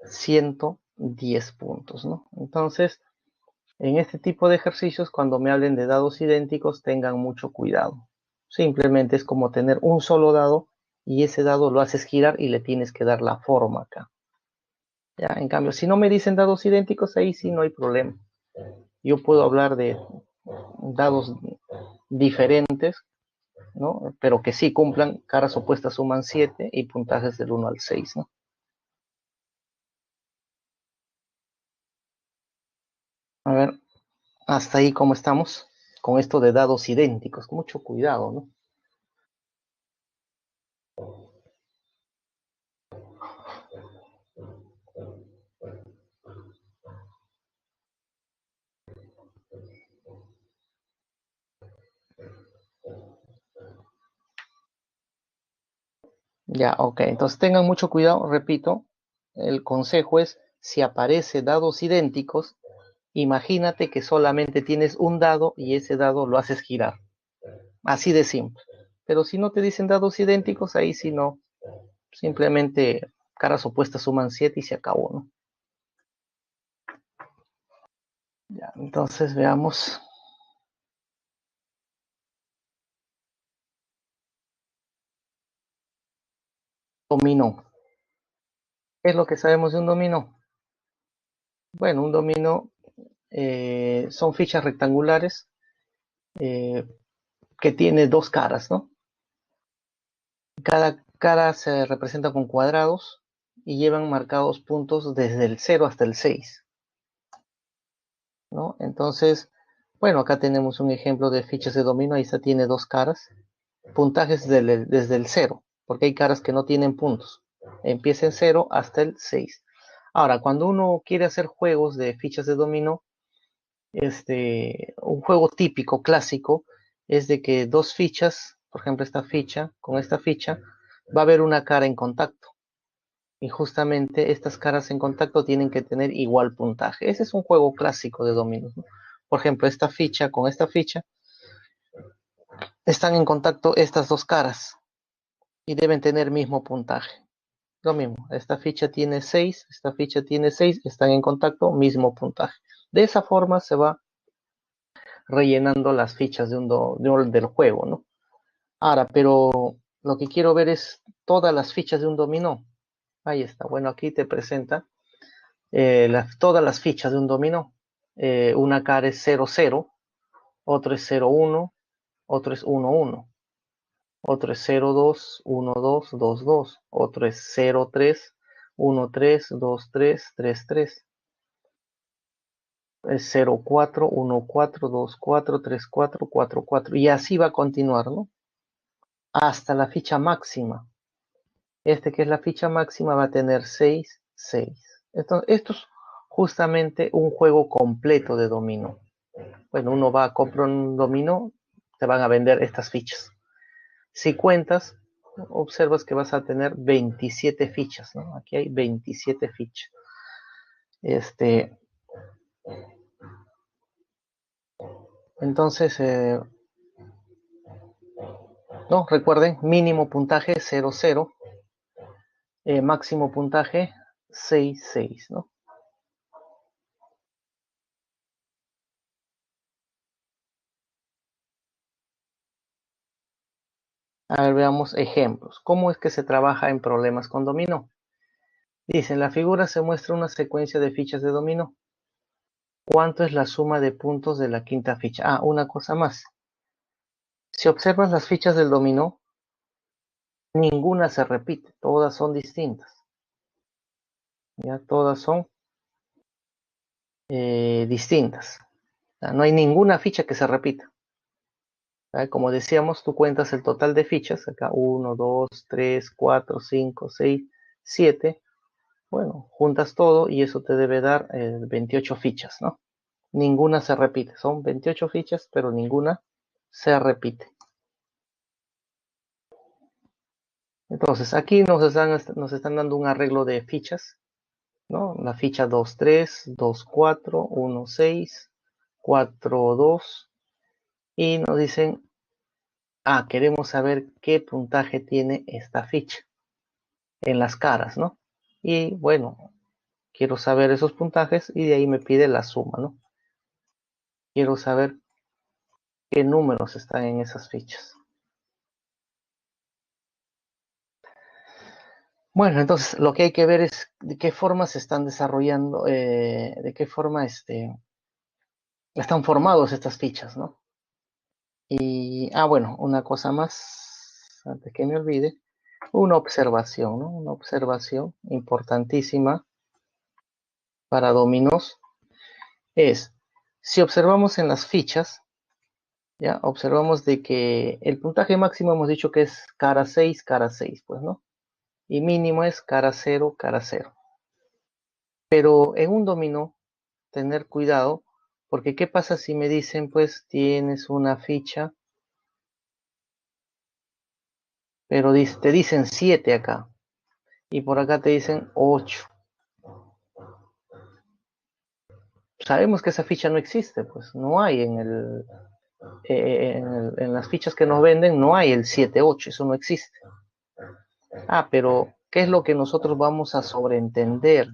110 puntos, ¿no? Entonces, en este tipo de ejercicios, cuando me hablen de dados idénticos, tengan mucho cuidado. Simplemente es como tener un solo dado y ese dado lo haces girar y le tienes que dar la forma acá. ¿Ya? En cambio, si no me dicen dados idénticos, ahí sí no hay problema. Yo puedo hablar de dados diferentes, ¿no? Pero que sí cumplan, caras opuestas suman 7 y puntajes del 1 al 6, ¿no? A ver, hasta ahí cómo estamos con esto de dados idénticos. Con mucho cuidado, ¿no? Ya, ok. Entonces tengan mucho cuidado, repito, el consejo es, si aparece dados idénticos, imagínate que solamente tienes un dado y ese dado lo haces girar. Así de simple. Pero si no te dicen dados idénticos, ahí sí no. Simplemente caras opuestas suman 7 y se acabó, ¿no? Ya, entonces veamos. Dominó. ¿Qué es lo que sabemos de un dominó? Bueno, un dominó son fichas rectangulares eh, que tiene dos caras, ¿no? Cada cara se representa con cuadrados y llevan marcados puntos desde el 0 hasta el 6, ¿no? Entonces, bueno, acá tenemos un ejemplo de fichas de dominó, ahí está, tiene dos caras, puntajes desde el 0, porque hay caras que no tienen puntos, empieza en 0 hasta el 6. Ahora, cuando uno quiere hacer juegos de fichas de dominó, un juego típico, clásico, es de que dos fichas, por ejemplo esta ficha, con esta ficha, va a haber una cara en contacto. Y justamente estas caras en contacto tienen que tener igual puntaje. Ese es un juego clásico de dominos, ¿no? Por ejemplo, esta ficha con esta ficha están en contacto estas dos caras. y deben tener mismo puntaje. Lo mismo, esta ficha tiene 6, esta ficha tiene 6, están en contacto, mismo puntaje. De esa forma se va rellenando las fichas del juego, ¿no? Ahora, pero lo que quiero ver es todas las fichas de un dominó. Ahí está. Bueno, aquí te presenta todas las fichas de un dominó. Una cara es 0, 0, otro es 0, 1, otro es 1, 1, otro es 0, 2, 1, 2, 2, 2, otro es 0, 3, 1, 3, 2, 3, 3, 3. Es 0, 4, 1, 4, 2, 4, 3, 4, 4, 4. Y así va a continuar, ¿no? Hasta la ficha máxima. Este que es la ficha máxima va a tener 6, 6. Esto es justamente un juego completo de dominó. Bueno, uno va a comprar un dominó, te van a vender estas fichas. Si cuentas, observas que vas a tener 27 fichas, ¿no? Aquí hay 27 fichas. Entonces, no, recuerden, mínimo puntaje 0, 0, máximo puntaje 6, 6, ¿no? A ver, veamos ejemplos. ¿Cómo es que se trabaja en problemas con dominó? Dice, en la figura se muestra una secuencia de fichas de dominó. ¿Cuánto es la suma de puntos de la quinta ficha? Ah, una cosa más. Si observas las fichas del dominó, ninguna se repite, todas son distintas. Ya todas son distintas. No hay ninguna ficha que se repita. Como decíamos, tú cuentas el total de fichas. Acá 1, 2, 3, 4, 5, 6, 7. Bueno, juntas todo y eso te debe dar 28 fichas, ¿no? Ninguna se repite. Son 28 fichas, pero ninguna se repite. Entonces, aquí nos están dando un arreglo de fichas, ¿no? La ficha 2, 3, 2, 4, 1, 6, 4, 2. Y nos dicen, queremos saber qué puntaje tiene esta ficha en las caras, ¿no? Y bueno, quiero saber esos puntajes y de ahí me pide la suma, ¿no? Quiero saber qué números están en esas fichas. Bueno, entonces lo que hay que ver es de qué forma se están desarrollando, de qué forma están formados estas fichas, ¿no? Y, bueno, una cosa más, antes que me olvide, una observación, ¿no? Una observación importantísima para dominos es, si observamos en las fichas, ya observamos de que el puntaje máximo hemos dicho que es cara 6, pues, ¿no? Y mínimo es cara 0, cara 0. Pero en un dominó, tener cuidado, porque ¿qué pasa si me dicen, pues, tienes una ficha, pero te dicen 7 acá, y por acá te dicen 8? Sabemos que esa ficha no existe, pues, no hay en las fichas que nos venden, no hay el 7, 8, eso no existe. Pero, ¿qué es lo que nosotros vamos a sobreentender?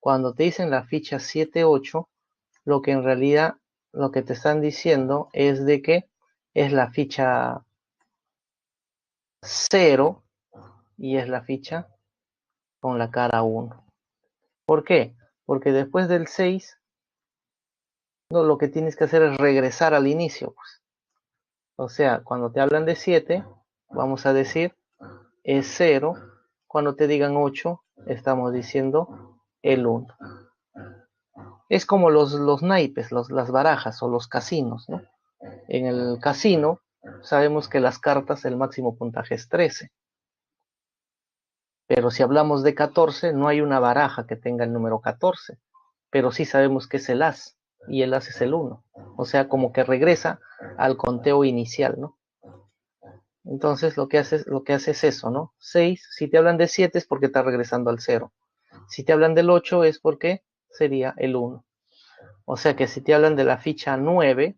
Cuando te dicen la ficha 7, 8, lo que en realidad, lo que te están diciendo es de que es la ficha 0 y es la ficha con la cara 1. ¿Por qué? Porque después del 6, no, lo que tienes que hacer es regresar al inicio, pues. O sea, cuando te hablan de 7, vamos a decir es 0. Cuando te digan 8, estamos diciendo el 1. Es como los naipes, las barajas o los casinos, ¿no? En el casino sabemos que las cartas, el máximo puntaje es 13. Pero si hablamos de 14, no hay una baraja que tenga el número 14. Pero sí sabemos que es el as, y el as es el 1. O sea, como que regresa al conteo inicial, ¿no? Entonces lo que hace es eso, ¿no? 6, si te hablan de 7 es porque está regresando al 0. Si te hablan del 8 es porque sería el 1. O sea que si te hablan de la ficha 9,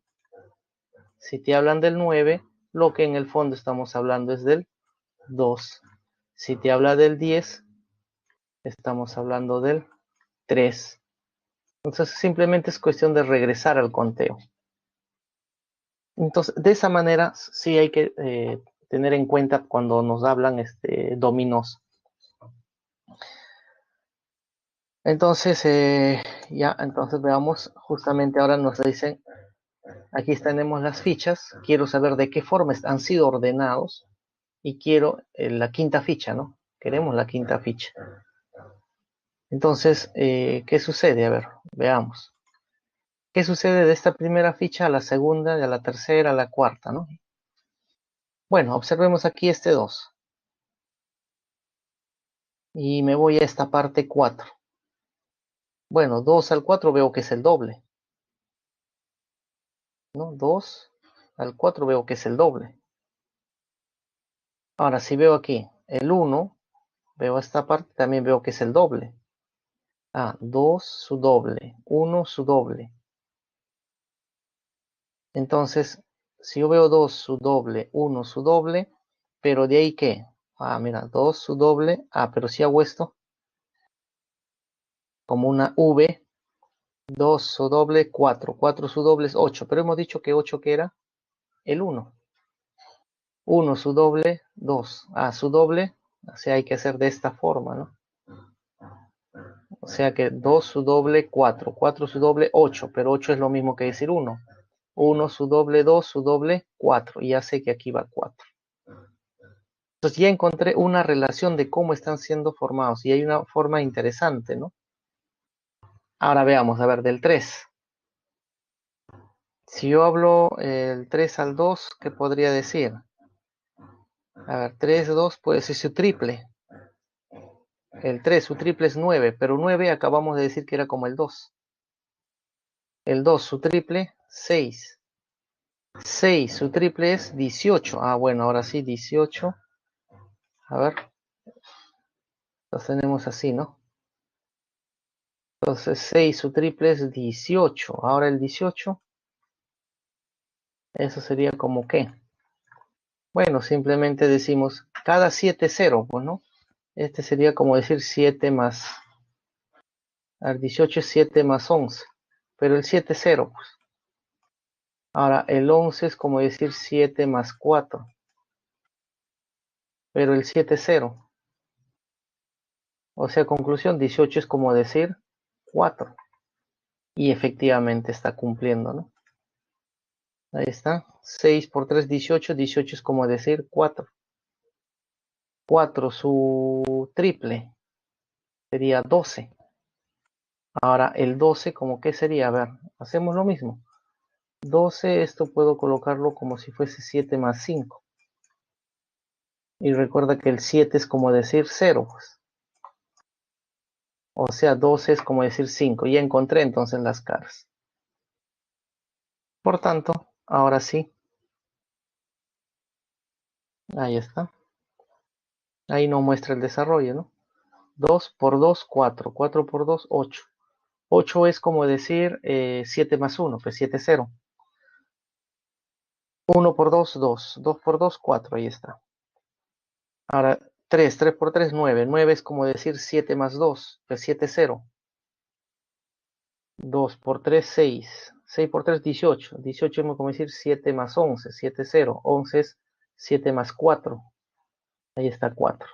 si te hablan del 9, lo que en el fondo estamos hablando es del 2. Si te habla del 10, estamos hablando del 3. Entonces simplemente es cuestión de regresar al conteo. Entonces, de esa manera sí hay que tener en cuenta cuando nos hablan dominos. Entonces, entonces veamos, justamente ahora nos dicen, aquí tenemos las fichas, quiero saber de qué forma han sido ordenados y quiero la quinta ficha, ¿no? Queremos la quinta ficha. Entonces, ¿qué sucede? A ver, veamos. ¿Qué sucede de esta primera ficha a la segunda, a la tercera, a la cuarta, ¿no? Bueno, observemos aquí este 2. Y me voy a esta parte 4. Bueno, 2 al 4 veo que es el doble, ¿no? 2 al 4 veo que es el doble. Ahora, si veo aquí el 1, veo esta parte, también veo que es el doble. 2 su doble, 1 su doble. Entonces, si yo veo 2 su doble, 1 su doble, pero de ahí ¿qué? Mira, 2 su doble. Pero si hago esto como una V, 2 su doble, 4. 4 su doble es 8, pero hemos dicho que 8 que era el 1. 1 su doble, 2. Su doble, o sea, hay que hacer de esta forma, ¿no? O sea que 2 su doble, 4. 4 su doble, 8, pero 8 es lo mismo que decir 1. 1 su doble, 2 su doble, 4. Y ya sé que aquí va 4. Entonces ya encontré una relación de cómo están siendo formados y hay una forma interesante, ¿no? Ahora veamos, a ver, del 3. Si yo hablo el 3 al 2, ¿qué podría decir? A ver, 3, 2 puede ser su triple. El 3, su triple es 9, pero 9 acabamos de decir que era como el 2. El 2, su triple, 6. 6, su triple es 18. Bueno, ahora sí, 18. A ver, los tenemos así, ¿no? Entonces 6, su triple es 18. Ahora el 18, eso sería como ¿qué? Bueno, simplemente decimos cada 7 0, pues, ¿no? Este sería como decir 7 más, a ver, 18 es 7 más 11, pero el 7 es 0, pues. Ahora el 11 es como decir 7 más 4, pero el 7 es 0. O sea, conclusión, 18 es como decir 4. Y efectivamente está cumpliendo, ¿no? Ahí está. 6 por 3, 18. 18 es como decir 4. 4 su triple sería 12. Ahora el 12, ¿como qué sería? A ver, hacemos lo mismo. 12, esto puedo colocarlo como si fuese 7 más 5. Y recuerda que el 7 es como decir 0, pues. O sea, 12 es como decir 5. Ya encontré entonces las caras. Por tanto, ahora sí. Ahí está. Ahí no muestra el desarrollo, ¿no? 2 por 2, 4. 4 por 2, 8. 8 es como decir 7 más 1, pues 7 0. 1 por 2, 2. 2 por 2, 4. Ahí está. Ahora 3. 3 por 3, 9. 9 es como decir 7 más 2, pues 7 0. 2 por 3, 6. 6 por 3, 18. 18 es como decir 7 más 11, 7 0. 11 es 7 más 4. Ahí está 4.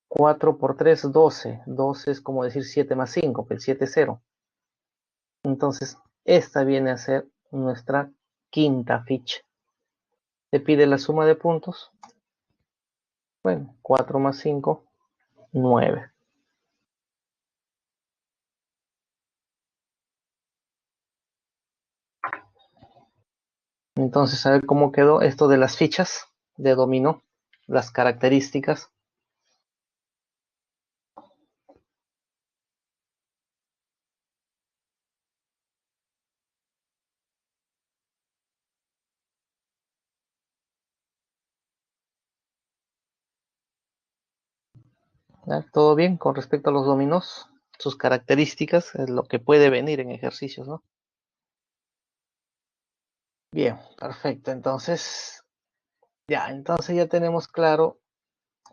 4 por 3, 12. 12 es como decir 7 más 5, pues 7 0. Entonces, esta viene a ser nuestra quinta ficha. Te pide la suma de puntos. Bueno, 4 más 5, 9. Entonces, a ver cómo quedó esto de las fichas de dominó, las características. ¿Ya? ¿Todo bien con respecto a los dominós? Sus características, es lo que puede venir en ejercicios, ¿no? Bien, perfecto. Entonces, Ya, entonces ya tenemos claro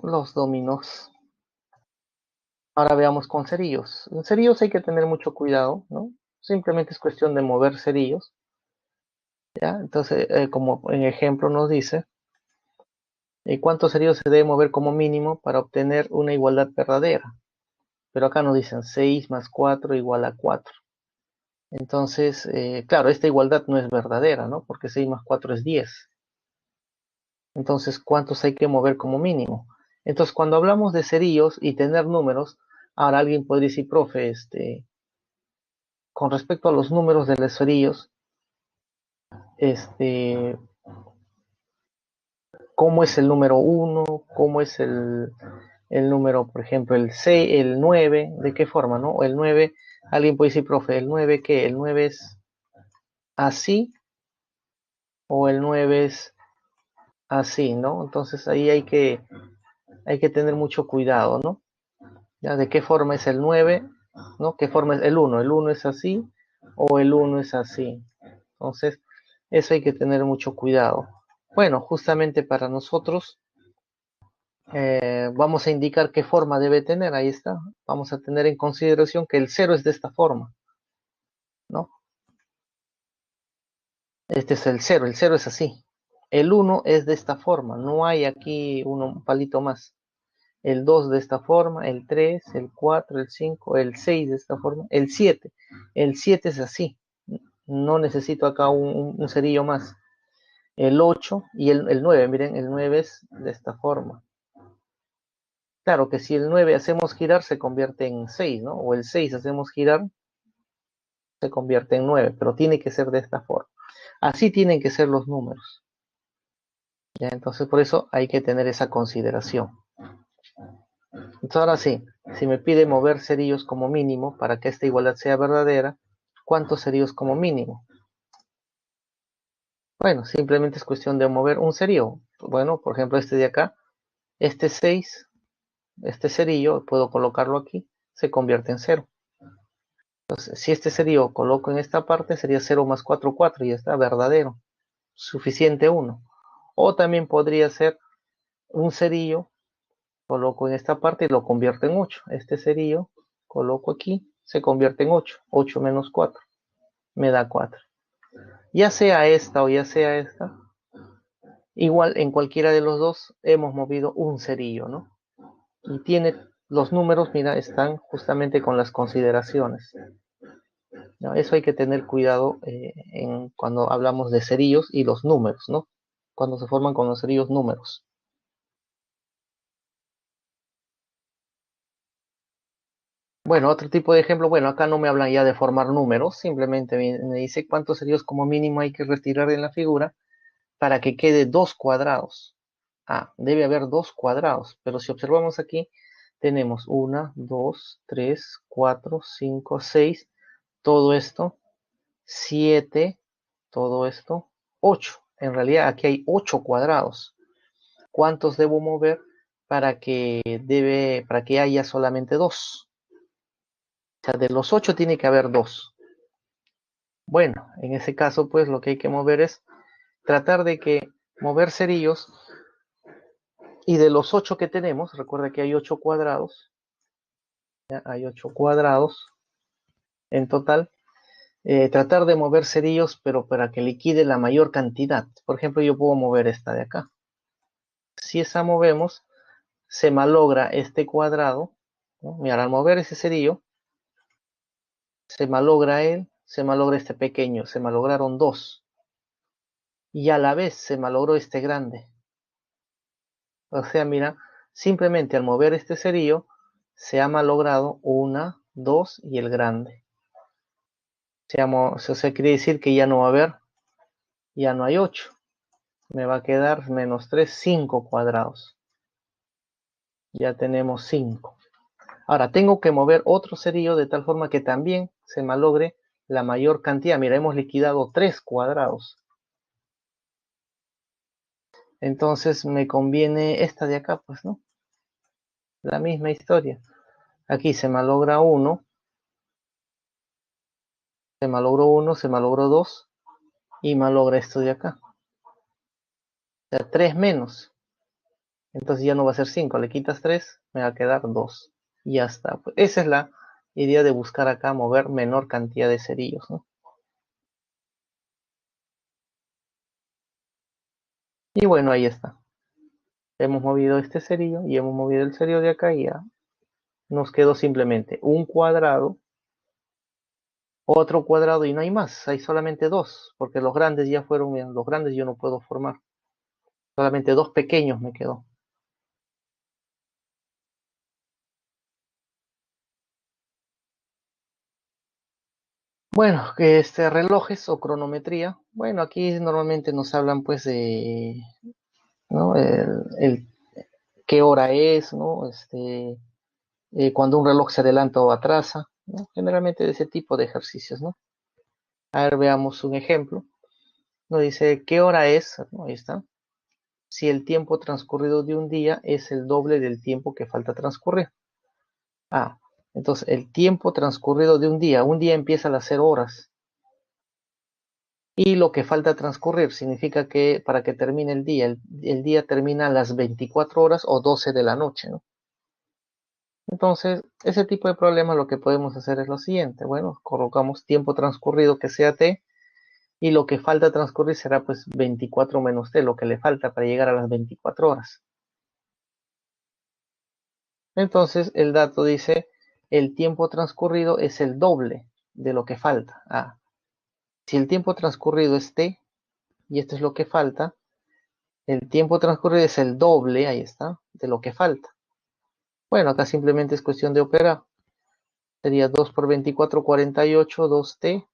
los dominos. Ahora veamos con cerillos. En cerillos hay que tener mucho cuidado, ¿no? Simplemente es cuestión de mover cerillos, ¿ya? Entonces, como en ejemplo nos dice, ¿cuántos cerillos se debe mover como mínimo para obtener una igualdad verdadera? Pero acá nos dicen 6 más 4 igual a 4. Entonces, claro, esta igualdad no es verdadera, ¿no? Porque 6 más 4 es 10. Entonces, ¿cuántos hay que mover como mínimo? Entonces, cuando hablamos de cerillos y tener números, ahora alguien podría decir, profe, con respecto a los números de los cerillos, este, ¿cómo es el número uno? ¿Cómo es el número, por ejemplo, el 6, el 9? ¿De qué forma, no? O el 9, alguien puede decir, profe, ¿el 9 qué? ¿El 9 es así o el 9 es así, ¿no? Entonces ahí hay que tener mucho cuidado, ¿no? ¿Ya? ¿De qué forma es el 9? ¿No? ¿Qué forma es el uno? ¿El uno es así o el uno es así? Entonces, eso hay que tener mucho cuidado. Bueno, justamente para nosotros vamos a indicar qué forma debe tener, ahí está. Vamos a tener en consideración que el cero es de esta forma, ¿no? Este es el cero es así. El uno es de esta forma, no hay aquí un palito más. El 2 de esta forma, el 3, el 4, el 5, el 6 de esta forma, el 7. El 7 es así, no necesito acá un cerillo más. El 8 y el 9, miren, el 9 es de esta forma. Claro que si el 9 hacemos girar se convierte en 6, ¿no? O el 6 hacemos girar se convierte en 9, pero tiene que ser de esta forma. Así tienen que ser los números. ¿Ya? Entonces por eso hay que tener esa consideración. Entonces ahora sí, si me pide mover cerillos como mínimo para que esta igualdad sea verdadera, ¿cuántos cerillos como mínimo? Bueno, simplemente es cuestión de mover un cerillo. Bueno, por ejemplo este de acá, este 6, este cerillo, puedo colocarlo aquí, se convierte en 0. Entonces, si este cerillo coloco en esta parte, sería 0 más 4, 4 y está verdadero. Suficiente 1. O también podría ser un cerillo, coloco en esta parte y lo convierto en 8. Este cerillo, coloco aquí, se convierte en 8. 8 menos 4 me da 4. Ya sea esta o ya sea esta, igual en cualquiera de los dos hemos movido un cerillo, ¿no? Y tiene los números, mira, están justamente con las consideraciones. ¿No? Eso hay que tener cuidado cuando hablamos de cerillos y los números, ¿no? Cuando se forman con los cerillos números. Bueno, otro tipo de ejemplo, bueno, acá no me hablan ya de formar números, simplemente me dice cuántos cerillos como mínimo hay que retirar en la figura para que quede dos cuadrados. Ah, debe haber dos cuadrados, pero si observamos aquí, tenemos 1, 2, 3, 4, 5, 6, todo esto, 7, todo esto, 8. En realidad aquí hay 8 cuadrados. ¿Cuántos debo mover para que haya solamente dos? O sea, de los 8 tiene que haber dos. Bueno, en ese caso, pues lo que hay que mover es tratar de que mover cerillos. Y de los 8 que tenemos, recuerda que hay 8 cuadrados, ¿ya? Hay 8 cuadrados en total. Tratar de mover cerillos, pero para que liquide la mayor cantidad. Por ejemplo, yo puedo mover esta de acá. Si esa movemos, se malogra este cuadrado, ¿no? Mira, al mover ese cerillo, se malogra se malogra este pequeño, se malograron dos. Y a la vez se malogró este grande. O sea, mira, simplemente al mover este cerillo, se ha malogrado una, dos y el grande. O sea, quiere decir que ya no va a haber, ya no hay 8. Me va a quedar menos 3, 5 cuadrados. Ya tenemos 5. Ahora tengo que mover otro cerillo de tal forma que también se malogre la mayor cantidad. Mira, hemos liquidado 3 cuadrados. Entonces me conviene esta de acá, pues, ¿no? La misma historia. Aquí se malogra 1, se malogró 1, se malogró 2 y malogra esto de acá. O sea, 3 menos. Entonces ya no va a ser 5. Le quitas 3, me va a quedar 2. Y ya está. Pues esa es la idea de buscar acá mover menor cantidad de cerillos, ¿no? Y bueno, ahí está. Hemos movido este cerillo y hemos movido el cerillo de acá y ya nos quedó simplemente un cuadrado, otro cuadrado y no hay más. Hay solamente dos, porque los grandes ya fueron, mira, los grandes yo no puedo formar. Solamente dos pequeños me quedó. Bueno, que relojes o cronometría. Bueno, aquí normalmente nos hablan pues de, ¿no? Qué hora es, ¿no? Cuando un reloj se adelanta o atrasa, ¿no? Generalmente de ese tipo de ejercicios, ¿no? A ver, veamos un ejemplo. Nos dice, ¿qué hora es? ¿No? Ahí está. Si el tiempo transcurrido de un día es el doble del tiempo que falta transcurrir. Ah, entonces el tiempo transcurrido de un día empieza a las 0 horas. Y lo que falta transcurrir significa que para que termine el día termina a las 24 horas o 12 de la noche, ¿no? Entonces, ese tipo de problemas lo que podemos hacer es lo siguiente. Bueno, colocamos tiempo transcurrido que sea t y lo que falta transcurrir será pues 24 menos t, lo que le falta para llegar a las 24 horas. Entonces, el dato dice, el tiempo transcurrido es el doble de lo que falta. Ah, si el tiempo transcurrido es t y esto es lo que falta, el tiempo transcurrido es el doble, ahí está, de lo que falta. Bueno, acá simplemente es cuestión de operar. Sería 2 por 24, 48, 2t,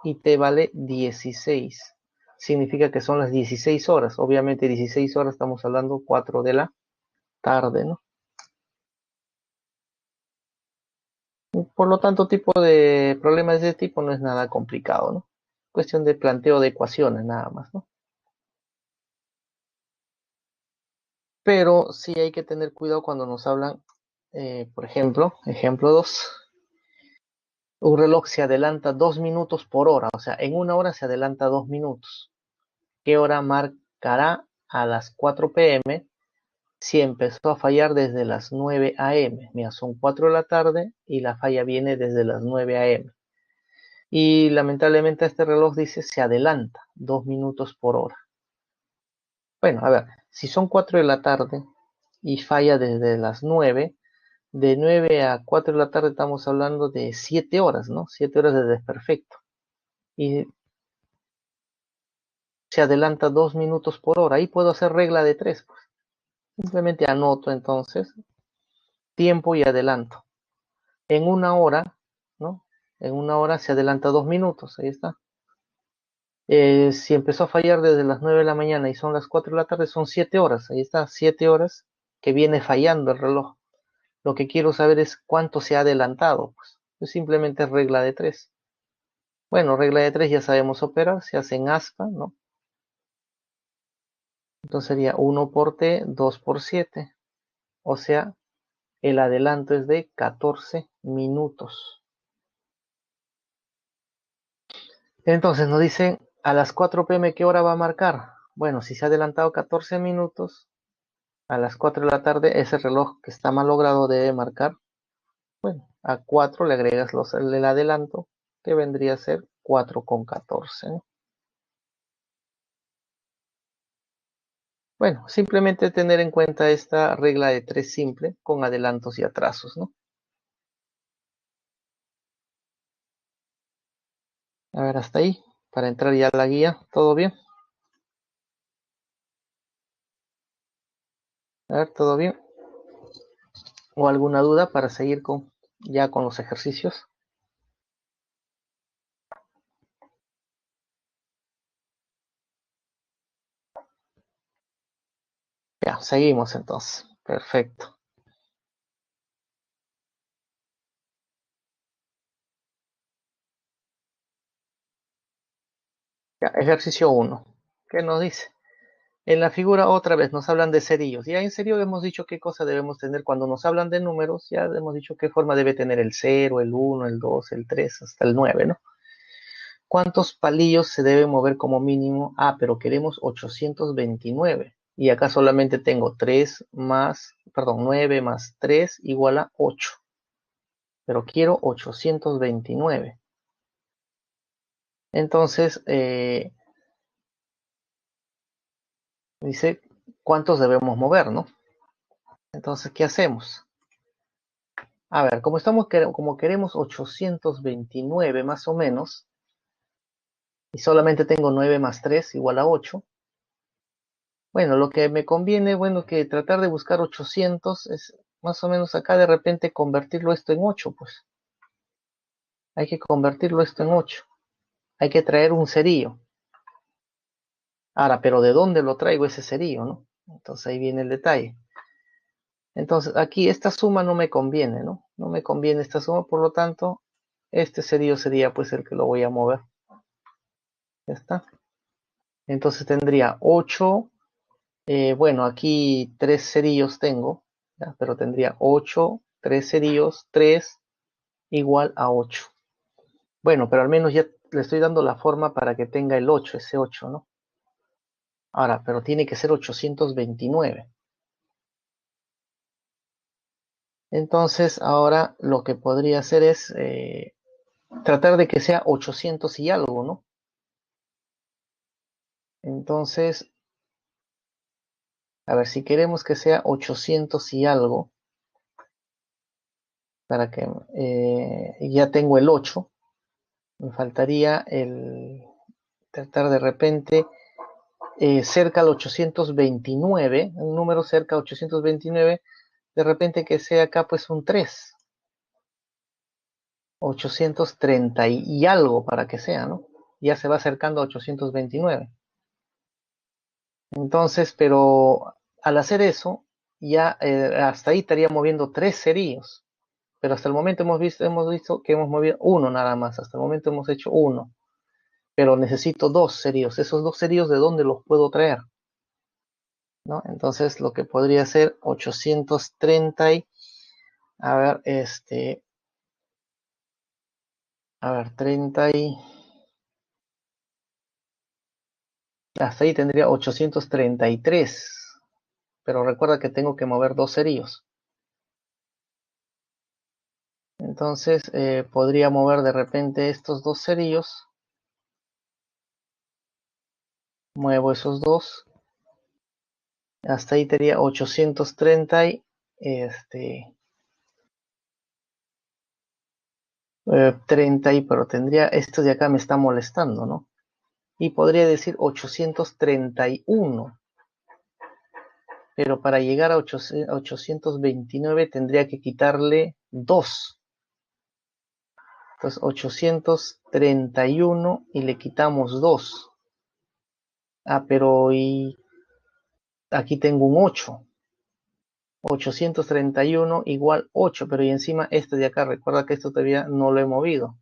y t vale 16. Significa que son las 16 horas. Obviamente 16 horas estamos hablando 4 de la tarde, ¿no? Por lo tanto, tipo de problemas de ese tipo no es nada complicado, ¿no? Cuestión de planteo de ecuaciones nada más, ¿no? Pero sí hay que tener cuidado cuando nos hablan, por ejemplo, ejemplo 2. Un reloj se adelanta 2 minutos por hora, o sea, en una hora se adelanta 2 minutos. ¿Qué hora marcará a las 4 p.m. si empezó a fallar desde las 9 a.m.? Mira, son 4 de la tarde y la falla viene desde las 9 a.m. Y lamentablemente este reloj dice se adelanta 2 minutos por hora. Bueno, a ver, si son 4 de la tarde y falla desde las 9, de 9 a 4 de la tarde estamos hablando de 7 horas, ¿no? 7 horas de desperfecto. Y se adelanta 2 minutos por hora. Ahí puedo hacer regla de 3, pues. Simplemente anoto entonces tiempo y adelanto. En una hora, ¿no? En una hora se adelanta 2 minutos, ahí está. Si empezó a fallar desde las 9 de la mañana y son las 4 de la tarde, son 7 horas, ahí está, 7 horas que viene fallando el reloj. Lo que quiero saber es cuánto se ha adelantado, pues. Es simplemente regla de 3. Bueno, regla de 3 ya sabemos operar, se hace en aspa, ¿no? Entonces sería 1 por t, 2 por 7. O sea, el adelanto es de 14 minutos. Entonces nos dicen a las 4 p.m. ¿qué hora va a marcar? Bueno, si se ha adelantado 14 minutos, a las 4 de la tarde ese reloj que está mal logrado debe marcar. Bueno, a 4 le agregas el adelanto, que vendría a ser 4 con 14, ¿no? Bueno, simplemente tener en cuenta esta regla de 3 simple con adelantos y atrasos, ¿no? A ver, hasta ahí, para entrar ya a la guía, ¿todo bien? A ver, ¿todo bien? ¿O alguna duda para seguir ya con los ejercicios? Ya, seguimos entonces. Perfecto. Ya, ejercicio 1. ¿Qué nos dice? En la figura otra vez nos hablan de cerillos. Ya en serio hemos dicho qué cosa debemos tener cuando nos hablan de números. Ya hemos dicho qué forma debe tener el 0, el 1, el 2, el 3, hasta el 9, ¿no? ¿Cuántos palillos se debe mover como mínimo? Ah, pero queremos 829. Y acá solamente tengo 9 más 3 igual a 8. Pero quiero 829. Entonces, dice, ¿cuántos debemos mover, no? Entonces, ¿qué hacemos? A ver, como queremos 829 más o menos, y solamente tengo 9 más 3 igual a 8. Bueno, lo que me conviene, bueno, que tratar de buscar 800 es más o menos acá de repente convertirlo esto en 8, pues. Hay que convertirlo esto en 8. Hay que traer un cerillo. Ahora, pero ¿de dónde lo traigo ese cerillo, no? Entonces ahí viene el detalle. Entonces aquí esta suma no me conviene, ¿no? No me conviene esta suma, por lo tanto, este cerillo sería pues el que lo voy a mover. Ya está. Entonces tendría 8. Bueno, aquí 3 cerillos tengo, ¿ya? Pero tendría 8, 3 cerillos, 3 igual a 8. Bueno, pero al menos ya le estoy dando la forma para que tenga el 8, ese 8, ¿no? Ahora, pero tiene que ser 829. Entonces, ahora lo que podría hacer es tratar de que sea 800 y algo, ¿no? Entonces, a ver, si queremos que sea 800 y algo, para que ya tengo el 8, me faltaría el tratar de repente cerca al 829, un número cerca al 829, de repente que sea acá pues un 3, 830 y algo para que sea, ¿no? Ya se va acercando a 829. Entonces, pero al hacer eso, ya hasta ahí estaría moviendo 3 cerillos. Pero hasta el momento hemos visto que hemos movido uno nada más. Hasta el momento hemos hecho uno. Pero necesito 2 cerillos. Esos 2 cerillos, ¿de dónde los puedo traer? ¿No? Entonces, lo que podría ser 830 y, a ver, a ver, 30 y, hasta ahí tendría 833. Pero recuerda que tengo que mover 2 cerillos. Entonces, podría mover de repente estos 2 cerillos. Muevo esos 2. Hasta ahí tendría 830 y, 30 y, pero tendría, esto de acá me está molestando, ¿no? Y podría decir 831, pero para llegar a 829 tendría que quitarle 2. Entonces 831 y le quitamos 2. Ah, pero y aquí tengo un 8. 831 igual 8, pero y encima este de acá, recuerda que esto todavía no lo he movido.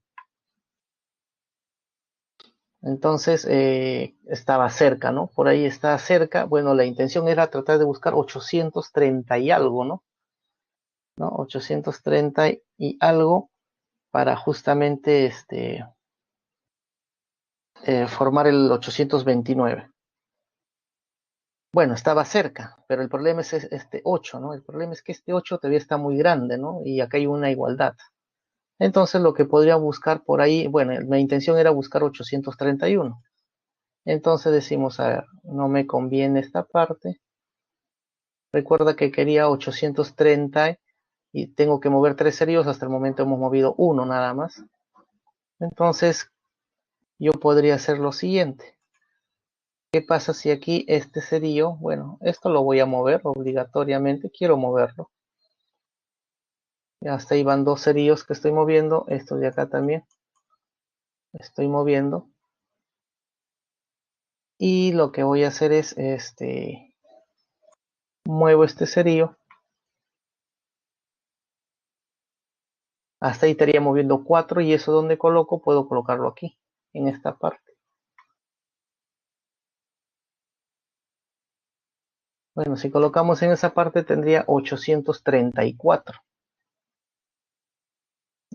Entonces estaba cerca, ¿no? Por ahí está cerca. Bueno, la intención era tratar de buscar 830 y algo, ¿no? 830 y algo para justamente formar el 829. Bueno, estaba cerca, pero el problema es este 8, ¿no? El problema es que este 8 todavía está muy grande, ¿no? Y acá hay una igualdad. Entonces lo que podría buscar por ahí, bueno, mi intención era buscar 831. Entonces decimos, a ver, no me conviene esta parte. Recuerda que quería 830 y tengo que mover 3 cerillos. Hasta el momento hemos movido uno nada más. Entonces yo podría hacer lo siguiente. ¿Qué pasa si aquí este cerillo, bueno, esto lo voy a mover obligatoriamente, quiero moverlo. Hasta ahí van 2 cerillos que estoy moviendo, esto de acá también estoy moviendo. Y lo que voy a hacer es, muevo este cerillo. Hasta ahí estaría moviendo 4 y eso donde coloco, puedo colocarlo aquí, en esta parte. Bueno, si colocamos en esa parte tendría 834.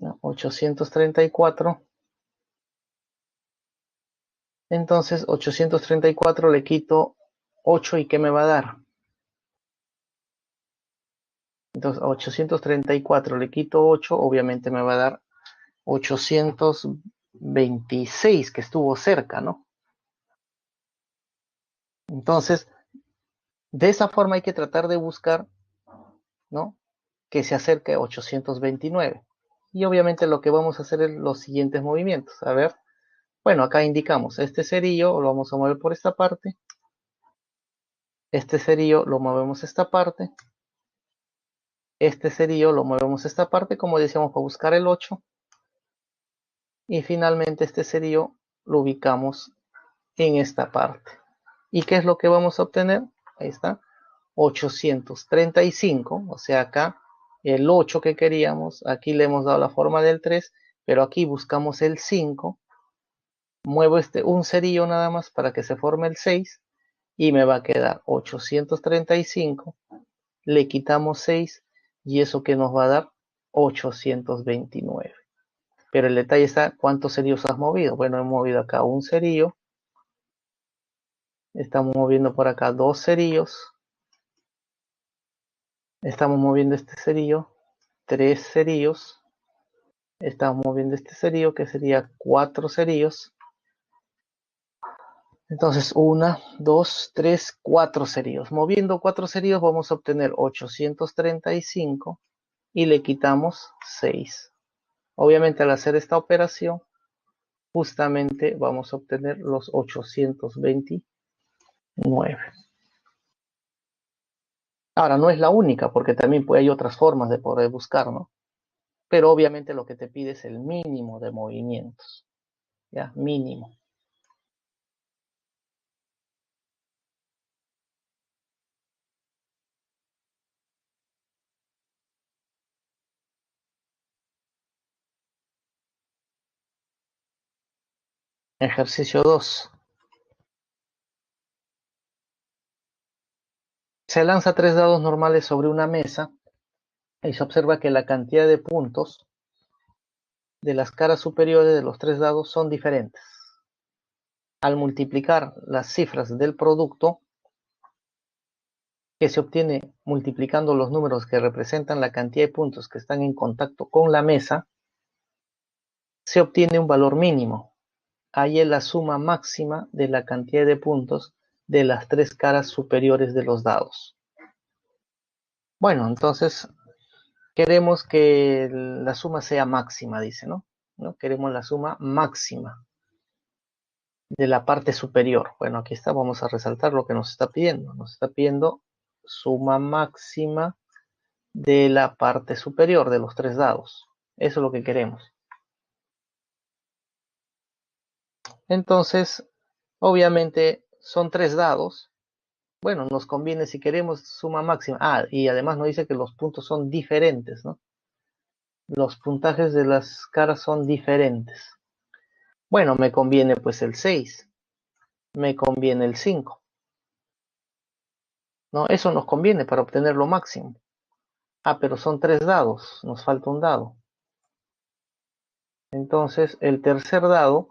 ¿No? 834. Entonces 834 le quito 8 y ¿qué me va a dar? Entonces a 834 le quito 8, obviamente me va a dar 826, que estuvo cerca, ¿no? Entonces, de esa forma hay que tratar de buscar, ¿no?, que se acerque a 829. Y obviamente lo que vamos a hacer es los siguientes movimientos. A ver, bueno, acá indicamos este cerillo, lo vamos a mover por esta parte. Este cerillo lo movemos a esta parte. Este cerillo lo movemos a esta parte, como decíamos, para buscar el 8. Y finalmente este cerillo lo ubicamos en esta parte. ¿Y qué es lo que vamos a obtener? Ahí está, 835, o sea, acá el 8 que queríamos, aquí le hemos dado la forma del 3, pero aquí buscamos el 5, muevo un cerillo nada más para que se forme el 6, y me va a quedar 835, le quitamos 6, y eso que nos va a dar 829. Pero el detalle está, ¿cuántos cerillos has movido? Bueno, he movido acá un cerillo, estamos moviendo por acá dos cerillos, estamos moviendo este cerillo, tres cerillos, estamos moviendo este cerillo, que sería 4 cerillos. Entonces 1, 2, 3, 4 cerillos. Moviendo 4 cerillos vamos a obtener 835 y le quitamos 6. Obviamente al hacer esta operación, justamente vamos a obtener los 829. Ahora, no es la única, porque también hay otras formas de poder buscar, ¿no? Pero obviamente lo que te pide es el mínimo de movimientos, ¿ya? Mínimo. Ejercicio 2. Se lanza 3 dados normales sobre una mesa y se observa que la cantidad de puntos de las caras superiores de los 3 dados son diferentes. Al multiplicar las cifras del producto, que se obtiene multiplicando los números que representan la cantidad de puntos que están en contacto con la mesa, se obtiene un valor mínimo. Ahí es la suma máxima de la cantidad de puntos de las 3 caras superiores de los dados. Bueno, entonces queremos que la suma sea máxima, dice, ¿no? Queremos la suma máxima de la parte superior. Bueno, aquí está, vamos a resaltar lo que nos está pidiendo. Nos está pidiendo suma máxima de la parte superior de los 3 dados. Eso es lo que queremos. Entonces, obviamente son 3 dados. Bueno, nos conviene si queremos suma máxima. Ah, y además nos dice que los puntos son diferentes, ¿no? Los puntajes de las caras son diferentes. Bueno, me conviene pues el 6. Me conviene el 5. ¿No? Eso nos conviene para obtener lo máximo. Ah, pero son 3 dados. Nos falta un dado. Entonces, el tercer dado,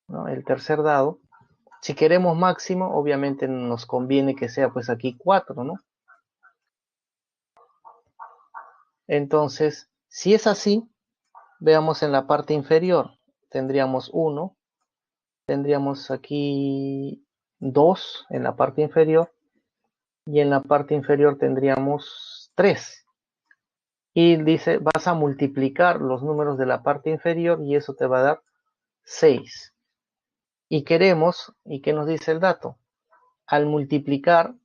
¿no? El tercer dado, si queremos máximo, obviamente nos conviene que sea pues aquí 4, ¿no? Entonces, si es así, veamos en la parte inferior. Tendríamos 1, tendríamos aquí 2 en la parte inferior, y en la parte inferior tendríamos 3. Y dice, vas a multiplicar los números de la parte inferior y eso te va a dar 6. Y queremos, ¿y qué nos dice el dato? Al multiplicar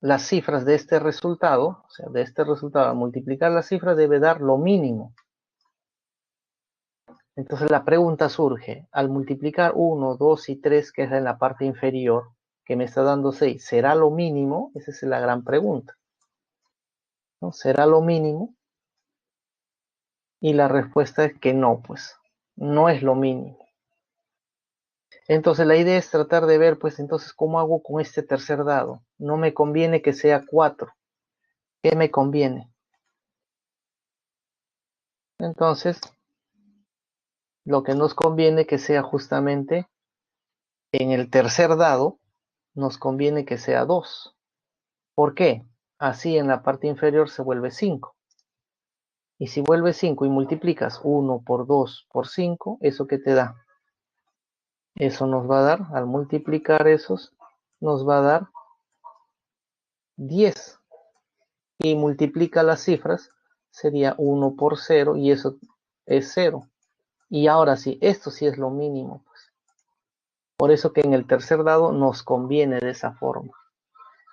las cifras de este resultado, o sea, de este resultado, al multiplicar las cifras debe dar lo mínimo. Entonces la pregunta surge, al multiplicar 1, 2 y 3, que es en la parte inferior, que me está dando 6, ¿será lo mínimo? Esa es la gran pregunta, ¿no? ¿Será lo mínimo? Y la respuesta es que no, pues, no es lo mínimo. Entonces la idea es tratar de ver, pues, entonces, ¿cómo hago con este tercer dado? No me conviene que sea 4. ¿Qué me conviene? Entonces, Lo que nos conviene que sea justamente en el tercer dado, nos conviene que sea 2. ¿Por qué? Así en la parte inferior se vuelve 5. Y si vuelve 5 y multiplicas 1 por 2 por 5, ¿eso qué te da? Eso nos va a dar, al multiplicar esos, nos va a dar 10. Y multiplica las cifras, sería 1 por 0 y eso es 0. Y ahora sí, esto sí es lo mínimo, pues. Por eso que en el tercer dado nos conviene de esa forma.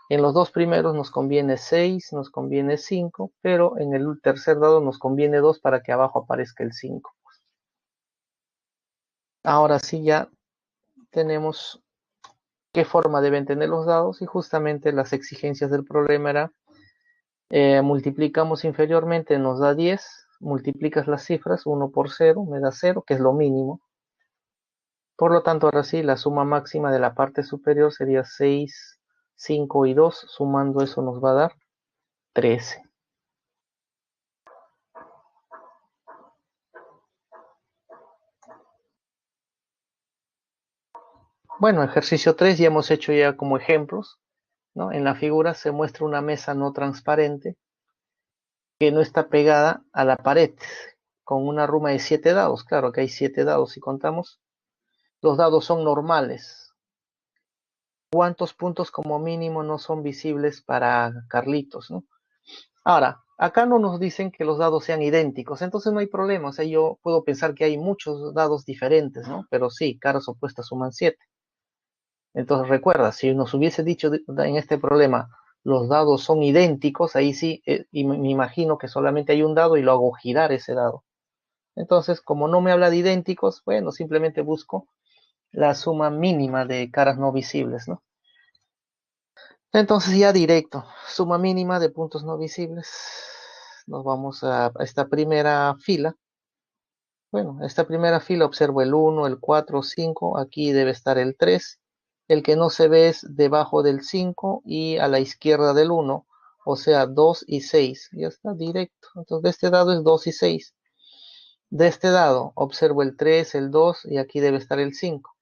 En los dos primeros nos conviene 6, nos conviene 5, pero en el tercer dado nos conviene 2 para que abajo aparezca el 5. Ahora sí ya tenemos qué forma deben tener los dados y justamente las exigencias del problema era multiplicamos inferiormente, nos da 10, multiplicas las cifras, 1 por 0, me da 0, que es lo mínimo. Por lo tanto, ahora sí, la suma máxima de la parte superior sería 6, 5 y 2, sumando eso nos va a dar 13. Bueno, ejercicio 3 ya hemos hecho ya como ejemplos, ¿no? En la figura se muestra una mesa no transparente que no está pegada a la pared, con una ruma de 7 dados. Claro que hay 7 dados si contamos. Los dados son normales. ¿Cuántos puntos como mínimo no son visibles para Carlitos, ¿no? Ahora, acá no nos dicen que los dados sean idénticos, entonces no hay problema. O sea, yo puedo pensar que hay muchos dados diferentes, ¿no? Pero sí, caras opuestas suman 7. Entonces recuerda, si nos hubiese dicho en este problema los dados son idénticos, ahí sí, y me imagino que solamente hay un dado y lo hago girar ese dado. Entonces, como no me habla de idénticos, bueno, simplemente busco la suma mínima de caras no visibles, ¿no? Entonces ya directo, suma mínima de puntos no visibles. Nos vamos a esta primera fila. Bueno, esta primera fila observo el 1, el 4, 5, aquí debe estar el 3. El que no se ve es debajo del 5 y a la izquierda del 1, o sea 2 y 6. Ya está directo. Entonces de este dado es 2 y 6. De este dado observo el 3, el 2 y aquí debe estar el 5.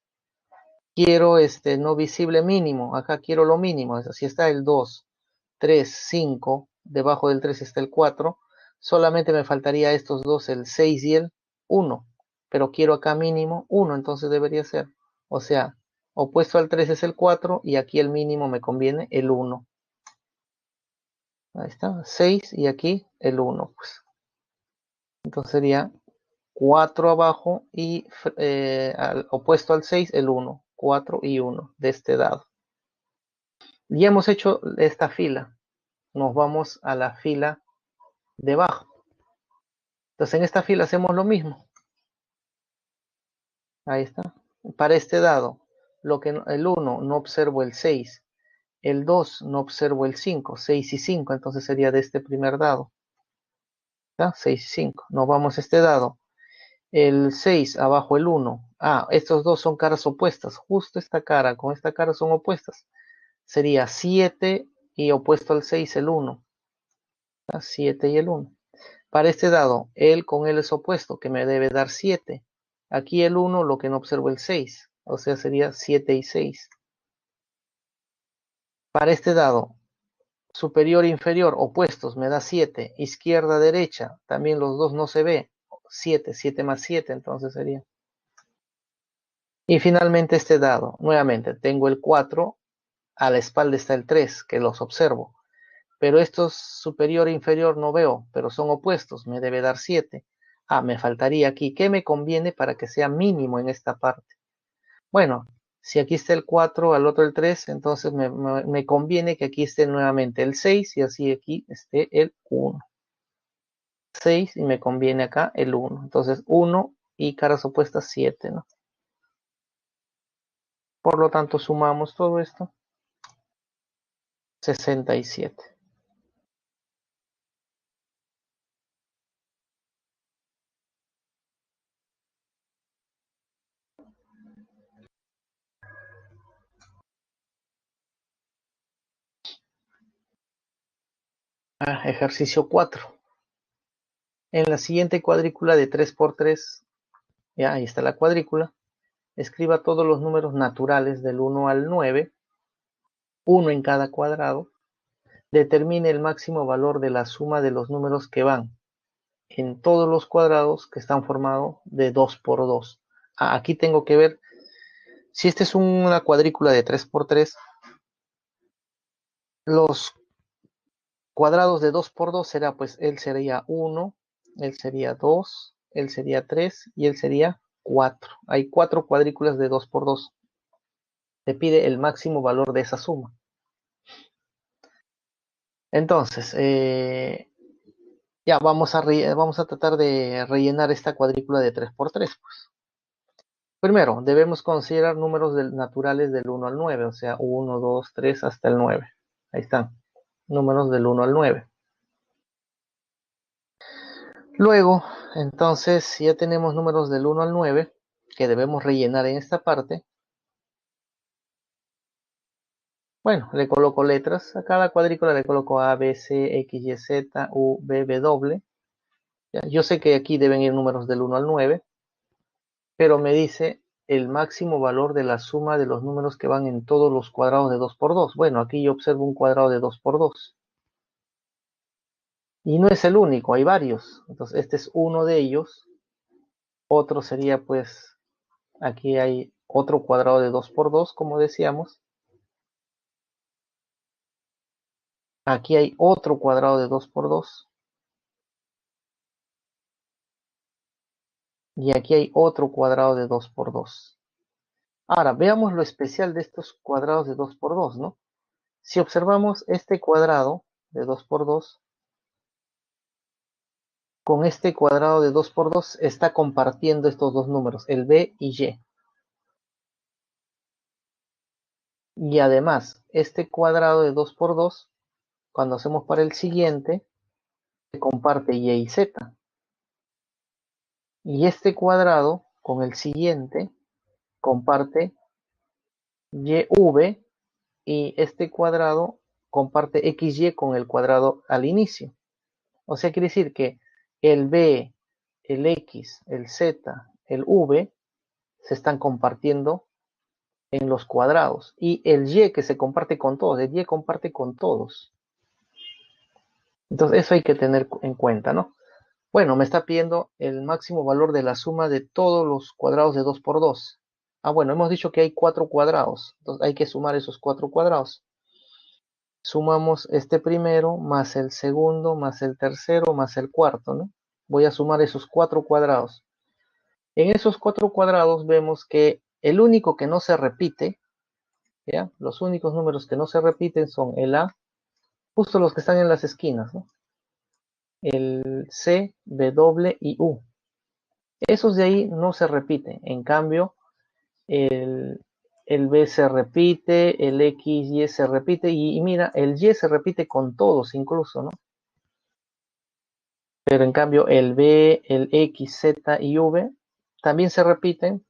Quiero este no visible mínimo, acá quiero lo mínimo, así está el 2, 3, 5, debajo del 3 está el 4, solamente me faltaría estos dos, el 6 y el 1, pero quiero acá mínimo 1, entonces debería ser, o sea, opuesto al 3 es el 4 y aquí el mínimo me conviene el 1. Ahí está, 6 y aquí el 1, pues. Entonces sería 4 abajo y opuesto al 6 el 1, 4 y 1 de este dado. Ya hemos hecho esta fila, nos vamos a la fila debajo. Entonces en esta fila hacemos lo mismo. Ahí está. Para este dado, el 1 no observo el 6, el 2 no observo el 5, 6 y 5, entonces sería de este primer dado. ¿Está? 6 y 5. Nos vamos a este dado. El 6 abajo el 1. Ah, estos dos son caras opuestas. Justo esta cara con esta cara son opuestas. Sería 7 y opuesto al 6 el 1. 7 y el 1. Para este dado, él con él es opuesto, que me debe dar 7. Aquí el 1, lo que no observo el 6. O sea, sería 7 y 6. Para este dado, superior e inferior, opuestos, me da 7. Izquierda, derecha, también los dos no se ve. 7, 7 más 7, entonces sería. Y finalmente este dado, nuevamente, tengo el 4, a la espalda está el 3, que los observo. Pero estos superior e inferior no veo, pero son opuestos, me debe dar 7. Ah, me faltaría aquí. ¿Qué me conviene para que sea mínimo en esta parte? Bueno, si aquí está el 4, al otro el 3, entonces me conviene que aquí esté nuevamente el 6 y así aquí esté el 1. 6 y me conviene acá el 1. Entonces 1 y caras opuestas 7, ¿no? Por lo tanto, sumamos todo esto. 67. Ejercicio 4. En la siguiente cuadrícula de 3 por 3 Ya, ahí está la cuadrícula. Escriba todos los números naturales del 1 al 9, uno en cada cuadrado. Determine el máximo valor de la suma de los números que van en todos los cuadrados que están formados de 2 por 2. Aquí tengo que ver, si esta es una cuadrícula de 3 por 3, los cuadrados de 2 por 2 será, pues, él sería 1, él sería 2, él sería 3 y él sería 4. Hay 4 cuadrículas de 2 por 2. Te pide el máximo valor de esa suma. Entonces, ya vamos a tratar de rellenar esta cuadrícula de 3 por 3. Primero, debemos considerar números naturales del 1 al 9, o sea, 1, 2, 3 hasta el 9. Ahí están, números del 1 al 9. Luego, entonces, si ya tenemos números del 1 al 9, que debemos rellenar en esta parte, bueno, le coloco letras. A cada cuadrícula le coloco A, B, C, X, Y, Z, U, V, W. Ya, yo sé que aquí deben ir números del 1 al 9, pero me dice el máximo valor de la suma de los números que van en todos los cuadrados de 2 por 2. Bueno, aquí yo observo un cuadrado de 2 por 2. Y no es el único, hay varios. Entonces, este es uno de ellos. Otro sería, pues, aquí hay otro cuadrado de 2 por 2, como decíamos. Aquí hay otro cuadrado de 2 por 2. Y aquí hay otro cuadrado de 2 por 2. Ahora, veamos lo especial de estos cuadrados de 2 por 2, ¿no? Si observamos este cuadrado de 2 por 2, con este cuadrado de 2 por 2 está compartiendo estos dos números, el B y Y. Y además, este cuadrado de 2 por 2, cuando hacemos para el siguiente, se comparte Y y Z. Y este cuadrado con el siguiente comparte YV, y este cuadrado comparte XY con el cuadrado al inicio. O sea, quiere decir que el B, el X, el Z, el V se están compartiendo en los cuadrados. Y el Y que se comparte con todos, el Y comparte con todos. Entonces eso hay que tener en cuenta, ¿no? Bueno, me está pidiendo el máximo valor de la suma de todos los cuadrados de 2 por 2. Bueno, hemos dicho que hay 4 cuadrados. Entonces hay que sumar esos 4 cuadrados. Sumamos este primero, más el segundo, más el tercero, más el cuarto, ¿no? Voy a sumar esos 4 cuadrados. En esos 4 cuadrados vemos que el único que no se repite, ¿ya? Los únicos números que no se repiten son el A, justo los que están en las esquinas, ¿no? El C, W y U. Esos de ahí no se repiten. En cambio, el B se repite, el X, Y se repite, y mira, el Y se repite con todos incluso, ¿no? Pero en cambio el B, el X, Z y V también se repiten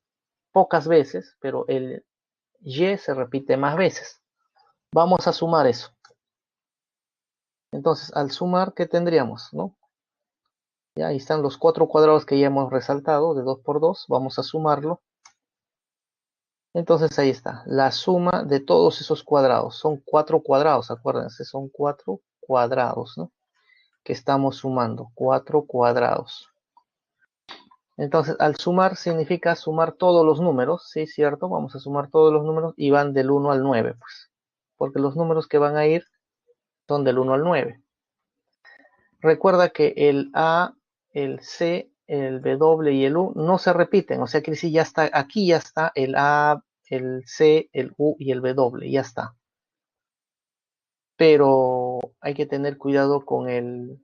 pocas veces, pero el Y se repite más veces. Vamos a sumar eso. Entonces, al sumar, ¿qué tendríamos? ¿No? Ya, ahí están los 4 cuadrados que ya hemos resaltado de 2 por 2. Vamos a sumarlo. Entonces ahí está, la suma de todos esos cuadrados. Son 4 cuadrados, acuérdense, son 4 cuadrados, ¿no? Que estamos sumando, 4 cuadrados. Entonces, al sumar significa sumar todos los números, ¿sí? ¿Cierto? Vamos a sumar todos los números y van del 1 al 9, pues. Porque los números que van a ir son del 1 al 9. Recuerda que el A, el C, el W y el U no se repiten. O sea que si ya está, aquí ya está el A, el C, el U y el W, ya está. Pero hay que tener cuidado con el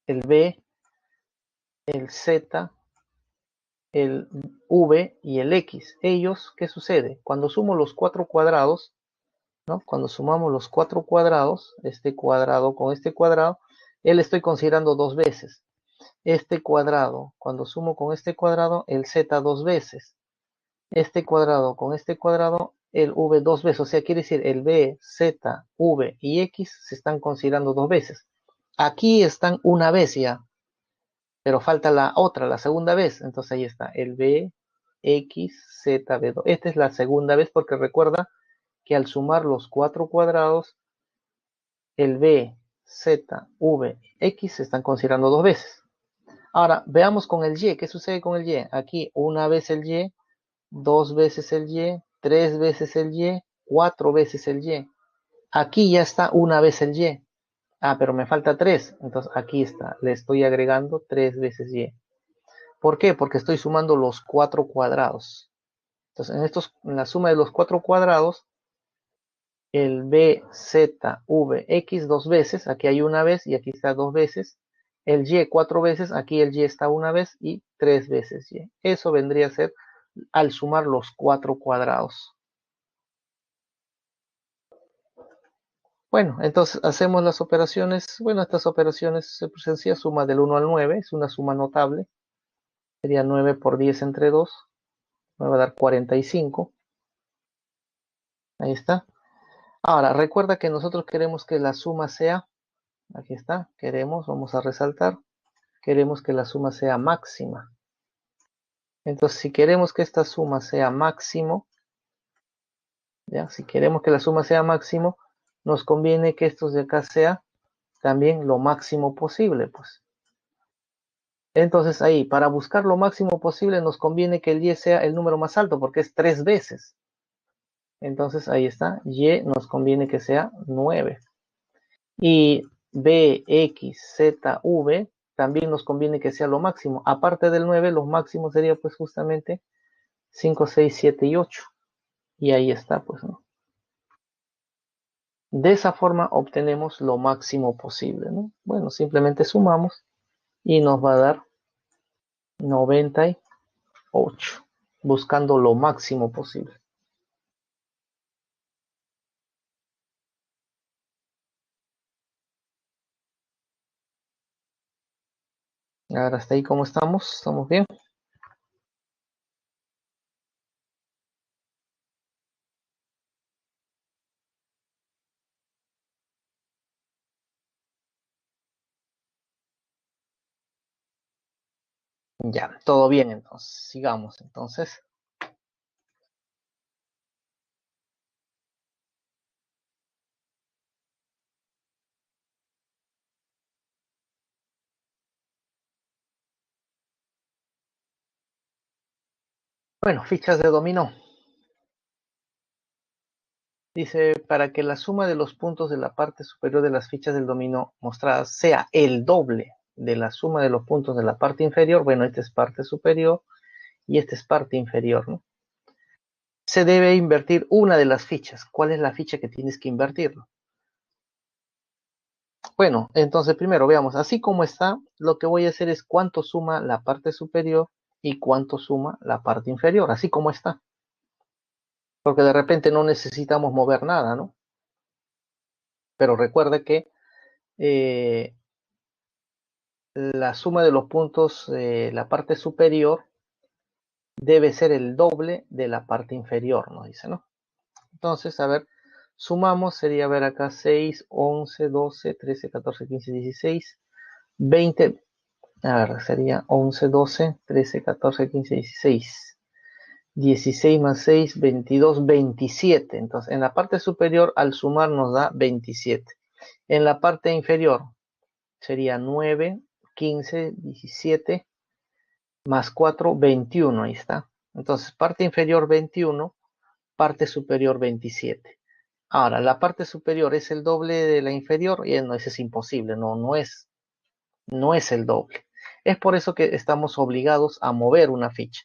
B, el Z, el V y el X. Ellos, ¿qué sucede? Cuando sumo los 4 cuadrados, ¿no? Cuando sumamos los 4 cuadrados, este cuadrado con este cuadrado, él estoy considerando dos veces. Este cuadrado, cuando sumo con este cuadrado, el Z dos veces. Este cuadrado con este cuadrado, el V dos veces. O sea, quiere decir el B, Z, V y X se están considerando dos veces. Aquí están una vez ya, pero falta la otra, la segunda vez. Entonces ahí está, el B, X, Z, B2. Esta es la segunda vez porque recuerda que al sumar los 4 cuadrados, el B, Z, V, X se están considerando 2 veces. Ahora, veamos con el Y. ¿Qué sucede con el Y? Aquí una vez el Y, 2 veces el Y, 3 veces el Y, 4 veces el Y. Aquí ya está una vez el Y. Ah, pero me falta 3. Entonces aquí está. Le estoy agregando 3 veces Y. ¿Por qué? Porque estoy sumando los 4 cuadrados. Entonces en la suma de los 4 cuadrados, el B, Z, V, X 2 veces. Aquí hay una vez y aquí está 2 veces. El Y 4 veces. Aquí el Y está una vez y 3 veces Y. Eso vendría a ser al sumar los 4 cuadrados. Bueno, entonces hacemos las operaciones. Bueno, estas operaciones sencillas, suma del 1 al 9, es una suma notable. Sería 9 por 10 entre 2, me va a dar 45. Ahí está. Ahora, recuerda que nosotros queremos que la suma sea, aquí está, queremos, vamos a resaltar, queremos que la suma sea máxima. Entonces, si queremos que esta suma sea máximo, ¿ya? Si queremos que la suma sea máximo, nos conviene que estos de acá sea también lo máximo posible, pues. Entonces ahí, para buscar lo máximo posible, nos conviene que el y sea el número más alto, porque es 3 veces. Entonces ahí está, y nos conviene que sea 9. Y b, x, z, v, también nos conviene que sea lo máximo. Aparte del 9, los máximos sería pues justamente 5, 6, 7 y 8. Y ahí está, pues, ¿no? De esa forma obtenemos lo máximo posible, ¿no? Bueno, simplemente sumamos y nos va a dar 98, buscando lo máximo posible. Ahora hasta ahí, ¿cómo estamos? ¿Estamos bien? Ya, todo bien, entonces, sigamos. Entonces, bueno, fichas de dominó. Dice, para que la suma de los puntos de la parte superior de las fichas del dominó mostradas sea el doble de la suma de los puntos de la parte inferior, bueno, esta es parte superior y esta es parte inferior, ¿no? Se debe invertir una de las fichas. ¿Cuál es la ficha que tienes que invertir? Bueno, entonces primero veamos, así como está, lo que voy a hacer es cuánto suma la parte superior y cuánto suma la parte inferior, así como está. Porque de repente no necesitamos mover nada, ¿no? Pero recuerda que eh, la suma de los puntos de la parte superior debe ser el doble de la parte inferior, nos dice, ¿no? Entonces, a ver, sumamos, sería, a ver acá, 6, 11, 12, 13, 14, 15, 16, 20, a ver, sería 11, 12, 13, 14, 15, 16. 16 más 6, 22, 27. Entonces, en la parte superior, al sumar nos da 27. En la parte inferior, sería 9, 15, 17, más 4, 21. Ahí está. Entonces, parte inferior 21, parte superior 27. Ahora, la parte superior es el doble de la inferior, y no, eso es imposible, no es el doble. Es por eso que estamos obligados a mover una ficha.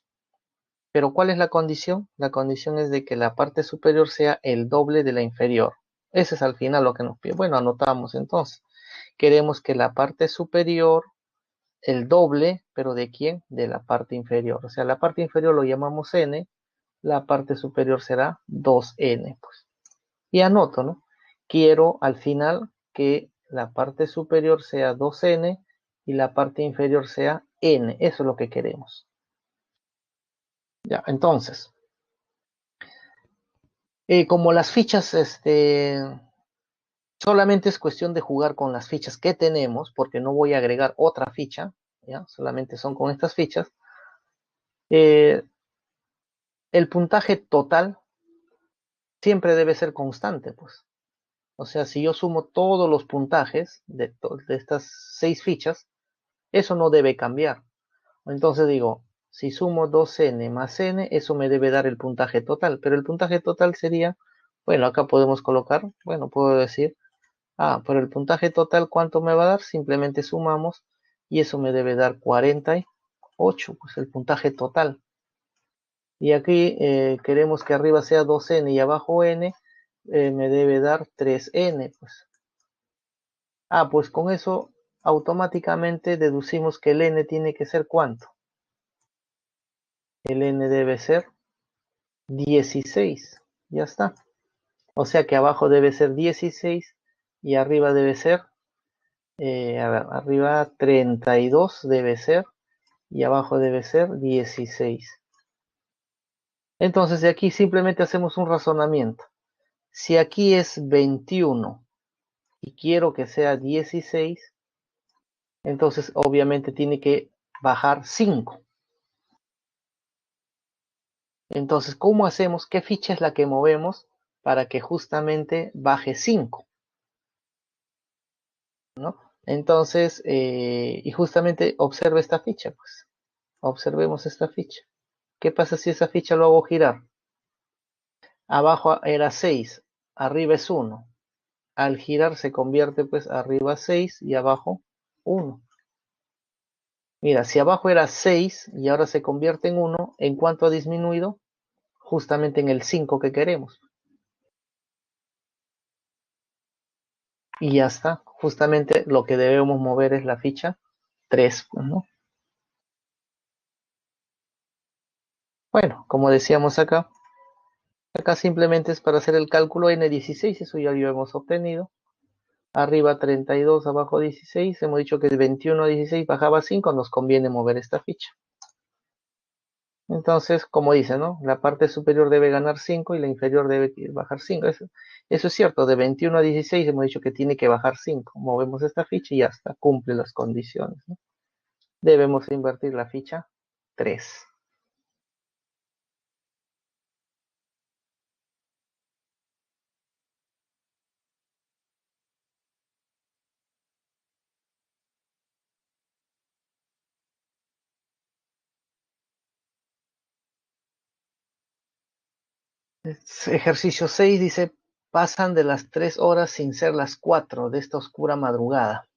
Pero ¿cuál es la condición? La condición es de que la parte superior sea el doble de la inferior. Ese es al final lo que nos pide. Bueno, anotamos entonces. Queremos que la parte superior, el doble, pero ¿de quién? De la parte inferior. O sea, la parte inferior lo llamamos n, la parte superior será 2n. Pues. Y anoto, ¿no? Quiero al final que la parte superior sea 2n y la parte inferior sea n. Eso es lo que queremos. Ya, entonces, como las fichas, solamente es cuestión de jugar con las fichas que tenemos, porque no voy a agregar otra ficha. ¿ya? Solamente son con estas fichas. El puntaje total siempre debe ser constante, pues. O sea, si yo sumo todos los puntajes de estas 6 fichas, eso no debe cambiar. Entonces digo, si sumo 2n más n, eso me debe dar el puntaje total. Pero el puntaje total sería, bueno, acá podemos colocar, bueno, puedo decir, por el puntaje total, ¿cuánto me va a dar? Simplemente sumamos y eso me debe dar 48, pues el puntaje total. Y aquí queremos que arriba sea 2n y abajo n, me debe dar 3n, pues. Pues con eso automáticamente deducimos que el n tiene que ser ¿cuánto? El n debe ser 16. Ya está. O sea que abajo debe ser 16 y arriba debe ser, a ver, arriba 32 debe ser y abajo debe ser 16. Entonces de aquí simplemente hacemos un razonamiento. Si aquí es 21 y quiero que sea 16, entonces obviamente tiene que bajar 5. Entonces, ¿cómo hacemos? ¿Qué ficha es la que movemos para que justamente baje 5? ¿No? Entonces, y justamente observe esta ficha, pues. Observemos esta ficha. ¿Qué pasa si esa ficha lo hago girar? Abajo era 6, arriba es 1. Al girar se convierte pues arriba 6 y abajo 1. Mira, si abajo era 6 y ahora se convierte en 1, ¿en cuánto ha disminuido? Justamente en el 5 que queremos. Y ya está. Justamente lo que debemos mover es la ficha 3, pues, ¿no? Bueno, como decíamos acá simplemente es para hacer el cálculo n16, eso ya lo hemos obtenido. Arriba 32, abajo 16, hemos dicho que de 21 a 16 bajaba 5, nos conviene mover esta ficha. Entonces, como dice, ¿no? La parte superior debe ganar 5 y la inferior debe bajar 5. Eso es cierto, de 21 a 16 hemos dicho que tiene que bajar 5. Movemos esta ficha y ya está, cumple las condiciones, ¿no? Debemos invertir la ficha 3. Ejercicio 6 dice, pasan de las 3 horas sin ser las 4 de esta oscura madrugada.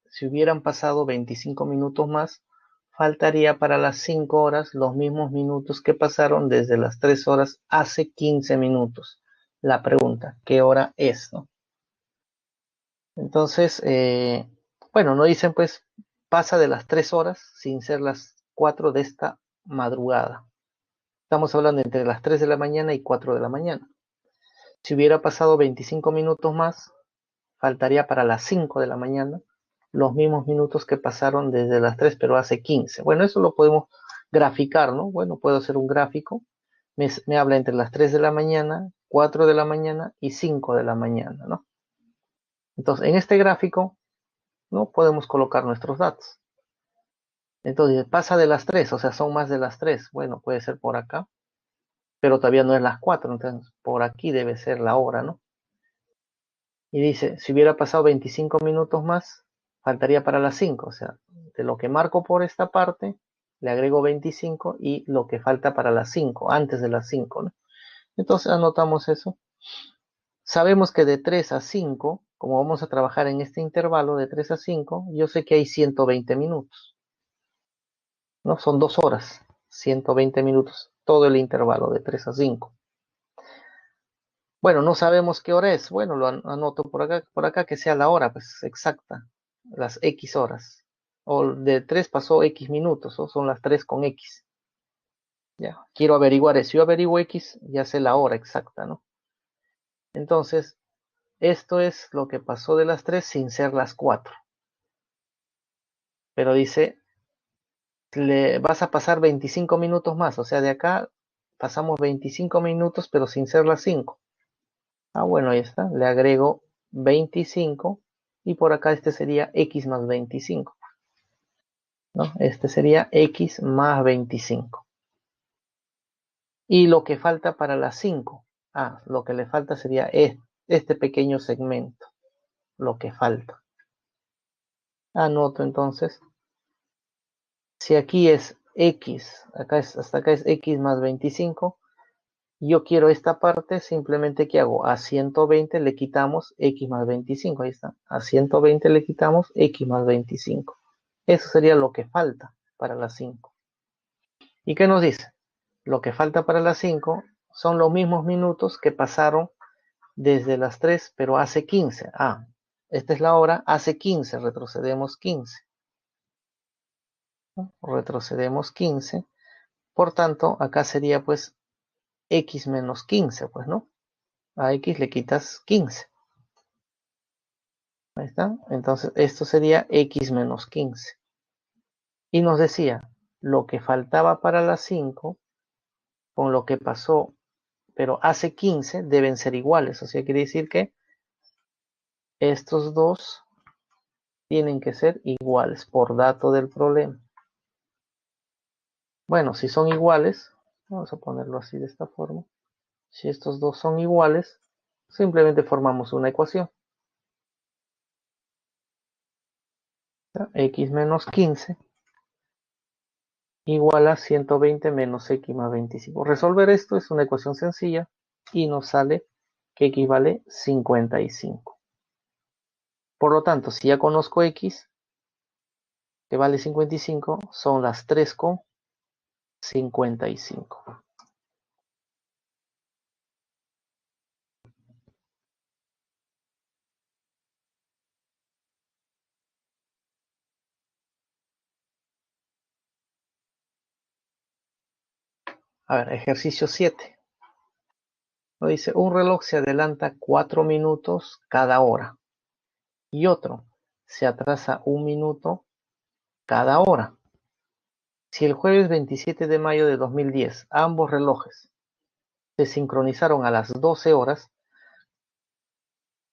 Si hubieran pasado 25 minutos más, faltaría para las 5 horas los mismos minutos que pasaron desde las 3 horas hace 15 minutos. La pregunta, ¿qué hora es? ¿No? Entonces, bueno, no dicen pues, pasa de las 3 horas sin ser las 4 de esta madrugada. Estamos hablando entre las 3 de la mañana y 4 de la mañana. Si hubiera pasado 25 minutos más, faltaría para las 5 de la mañana los mismos minutos que pasaron desde las 3, pero hace 15. Bueno, eso lo podemos graficar, ¿no? Bueno, puedo hacer un gráfico. Me habla entre las 3 de la mañana, 4 de la mañana y 5 de la mañana, ¿no? Entonces, en este gráfico, ¿no? Podemos colocar nuestros datos. Entonces, pasa de las 3, o sea, son más de las 3. Bueno, puede ser por acá, pero todavía no es las 4, entonces por aquí debe ser la hora, ¿no? Y dice, si hubiera pasado 25 minutos más, faltaría para las 5. O sea, de lo que marco por esta parte, le agrego 25 y lo que falta para las 5, antes de las 5, ¿no? Entonces anotamos eso. Sabemos que de 3 a 5, como vamos a trabajar en este intervalo de 3 a 5, yo sé que hay 120 minutos, ¿no? Son 2 horas, 120 minutos, todo el intervalo de 3 a 5. Bueno, no sabemos qué hora es. Bueno, lo anoto por acá que sea la hora, pues exacta, las X horas. O de 3 pasó X minutos, o son las 3 con X. Ya, quiero averiguar eso. Si yo averiguo X, ya sé la hora exacta, ¿no? Entonces, esto es lo que pasó de las 3 sin ser las 4. Pero dice, le vas a pasar 25 minutos más. O sea, de acá pasamos 25 minutos, pero sin ser las 5. Bueno, ahí está. Le agrego 25 y por acá este sería X más 25. ¿no? Este sería x más 25. Y lo que falta para las 5. Lo que le falta sería este pequeño segmento. Lo que falta. Anoto entonces. Si aquí es x, hasta acá es x más 25. Yo quiero esta parte, simplemente ¿qué hago? A 120 le quitamos x más 25. Ahí está. A 120 le quitamos x más 25. Eso sería lo que falta para las 5. ¿Y qué nos dice? Lo que falta para las 5 son los mismos minutos que pasaron desde las 3, pero hace 15. Esta es la hora, hace 15, retrocedemos 15. ¿No? Retrocedemos 15. Por tanto, acá sería pues x menos 15, pues, ¿no? A x le quitas 15. Ahí está. Entonces, esto sería x menos 15. Y nos decía, lo que faltaba para las 5, con lo que pasó, pero hace 15, deben ser iguales. O sea, quiere decir que estos dos tienen que ser iguales por dato del problema. Bueno, si son iguales, vamos a ponerlo así de esta forma. Si estos dos son iguales, simplemente formamos una ecuación. X menos 15 igual a 120 menos x más 25. Resolver esto es una ecuación sencilla y nos sale que equivale 55. Por lo tanto, si ya conozco x, que vale 55, son las 3,55. A ver, ejercicio 7. Nos dice, un reloj se adelanta 4 minutos cada hora y otro se atrasa 1 minuto cada hora. Si el jueves 27 de mayo de 2010 ambos relojes se sincronizaron a las 12 horas,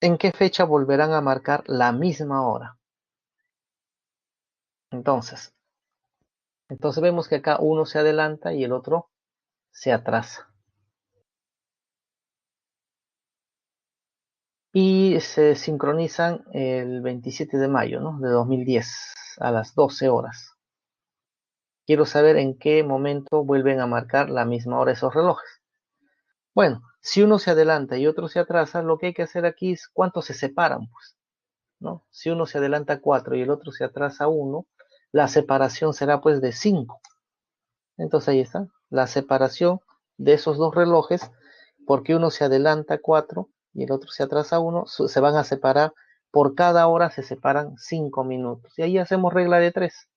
¿en qué fecha volverán a marcar la misma hora? Entonces vemos que acá uno se adelanta y el otro se atrasa. Y se sincronizan el 27 de mayo, ¿no? De 2010 a las 12 horas. Quiero saber en qué momento vuelven a marcar la misma hora esos relojes. Bueno, si uno se adelanta y otro se atrasa, lo que hay que hacer aquí es cuánto se separan, pues, ¿no? Si uno se adelanta 4 y el otro se atrasa 1, la separación será pues de 5. Entonces ahí está, la separación de esos dos relojes, porque uno se adelanta 4 y el otro se atrasa 1, se van a separar, por cada hora se separan 5 minutos. Y ahí hacemos regla de 3.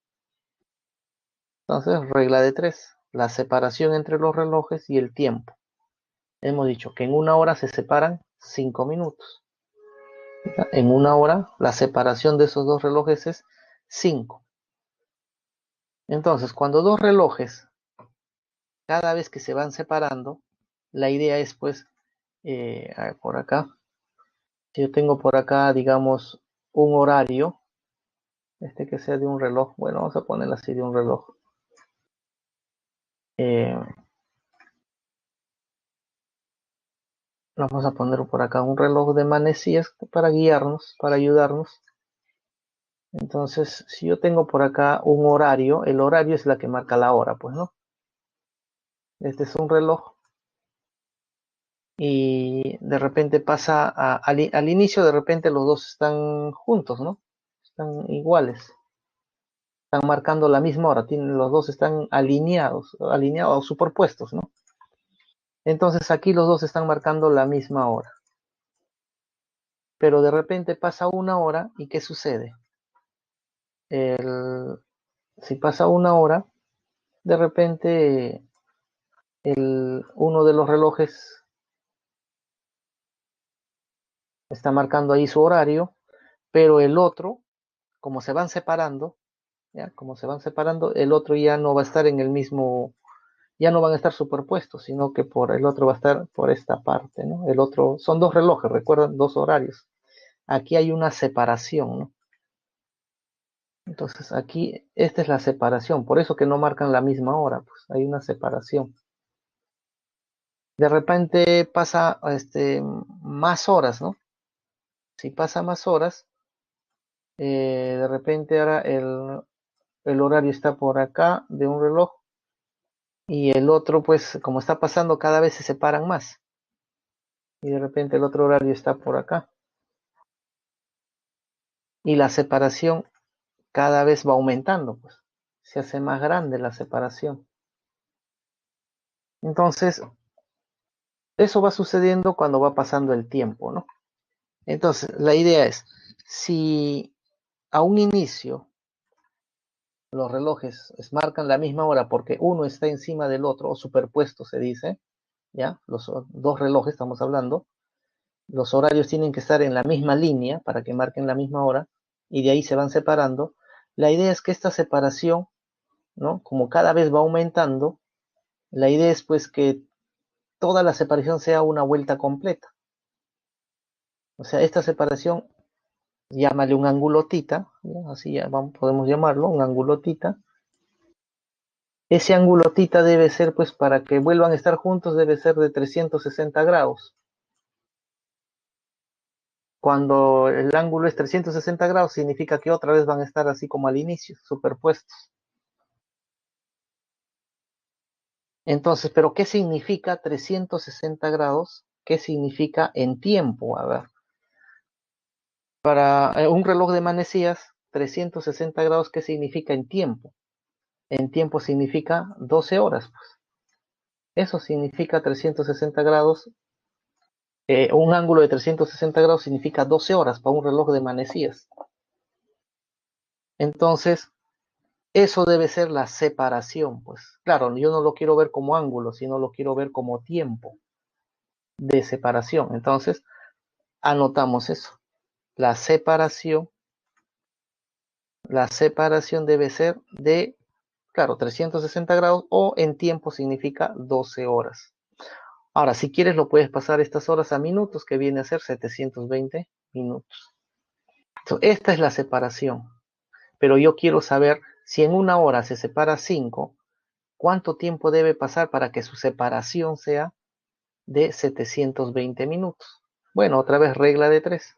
Entonces, regla de 3, la separación entre los relojes y el tiempo. Hemos dicho que en una hora se separan 5 minutos. En una hora, la separación de esos dos relojes es 5. Entonces, cuando dos relojes, cada vez que se van separando, la idea es pues, a ver, por acá, si yo tengo por acá, digamos, un horario, que sea de un reloj, bueno, vamos a ponerlo así de un reloj. Vamos a poner por acá un reloj de manecillas para guiarnos, para ayudarnos. Entonces, si yo tengo por acá un horario, el horario es la que marca la hora, pues, ¿no? Este es un reloj y de repente pasa al inicio, de repente los dos están juntos, ¿no? Están iguales, están marcando la misma hora, los dos están alineados o superpuestos, ¿no? Entonces aquí los dos están marcando la misma hora. Pero de repente pasa una hora y ¿qué sucede? Si pasa una hora, de repente uno de los relojes está marcando ahí su horario, pero el otro, como se van separando, ¿ya? Como se van separando, el otro ya no va a estar en el mismo, ya no van a estar superpuestos, sino que el otro va a estar por esta parte, ¿no? El otro, son dos relojes, recuerdan, dos horarios. Aquí hay una separación, ¿no? Entonces aquí, esta es la separación, por eso que no marcan la misma hora, pues hay una separación. De repente pasa más horas, ¿no? Si pasa más horas, de repente ahora el horario está por acá de un reloj y el otro, pues como está pasando, cada vez se separan más. Y de repente el otro horario está por acá. Y la separación cada vez va aumentando, pues se hace más grande la separación. Entonces, eso va sucediendo cuando va pasando el tiempo, ¿no? Entonces, la idea es, si a un inicio los relojes marcan la misma hora porque uno está encima del otro, o superpuesto se dice, ¿ya? Los dos relojes estamos hablando, los horarios tienen que estar en la misma línea para que marquen la misma hora, y de ahí se van separando. La idea es que esta separación, ¿no? Como cada vez va aumentando, la idea es pues que toda la separación sea una vuelta completa. O sea, esta separación, llámale un ángulo tita, ¿no? Así ya podemos llamarlo, un ángulo tita. Ese ángulo tita debe ser, pues, para que vuelvan a estar juntos, debe ser de 360 grados. Cuando el ángulo es 360 grados, significa que otra vez van a estar así como al inicio, superpuestos. Entonces, ¿pero qué significa 360 grados? ¿Qué significa en tiempo? A ver, para un reloj de manecillas, 360 grados, ¿qué significa en tiempo? En tiempo significa 12 horas, pues. Eso significa 360 grados. Un ángulo de 360 grados significa 12 horas para un reloj de manecillas. Entonces, eso debe ser la separación, pues. Claro, yo no lo quiero ver como ángulo, sino lo quiero ver como tiempo de separación. Entonces, anotamos eso. La separación, la separación debe ser de, claro, 360 grados, o en tiempo significa 12 horas. Ahora, si quieres, lo puedes pasar estas horas a minutos, que viene a ser 720 minutos. Entonces, esta es la separación. Pero yo quiero saber si en una hora se separa 5, ¿cuánto tiempo debe pasar para que su separación sea de 720 minutos? Bueno, otra vez regla de 3.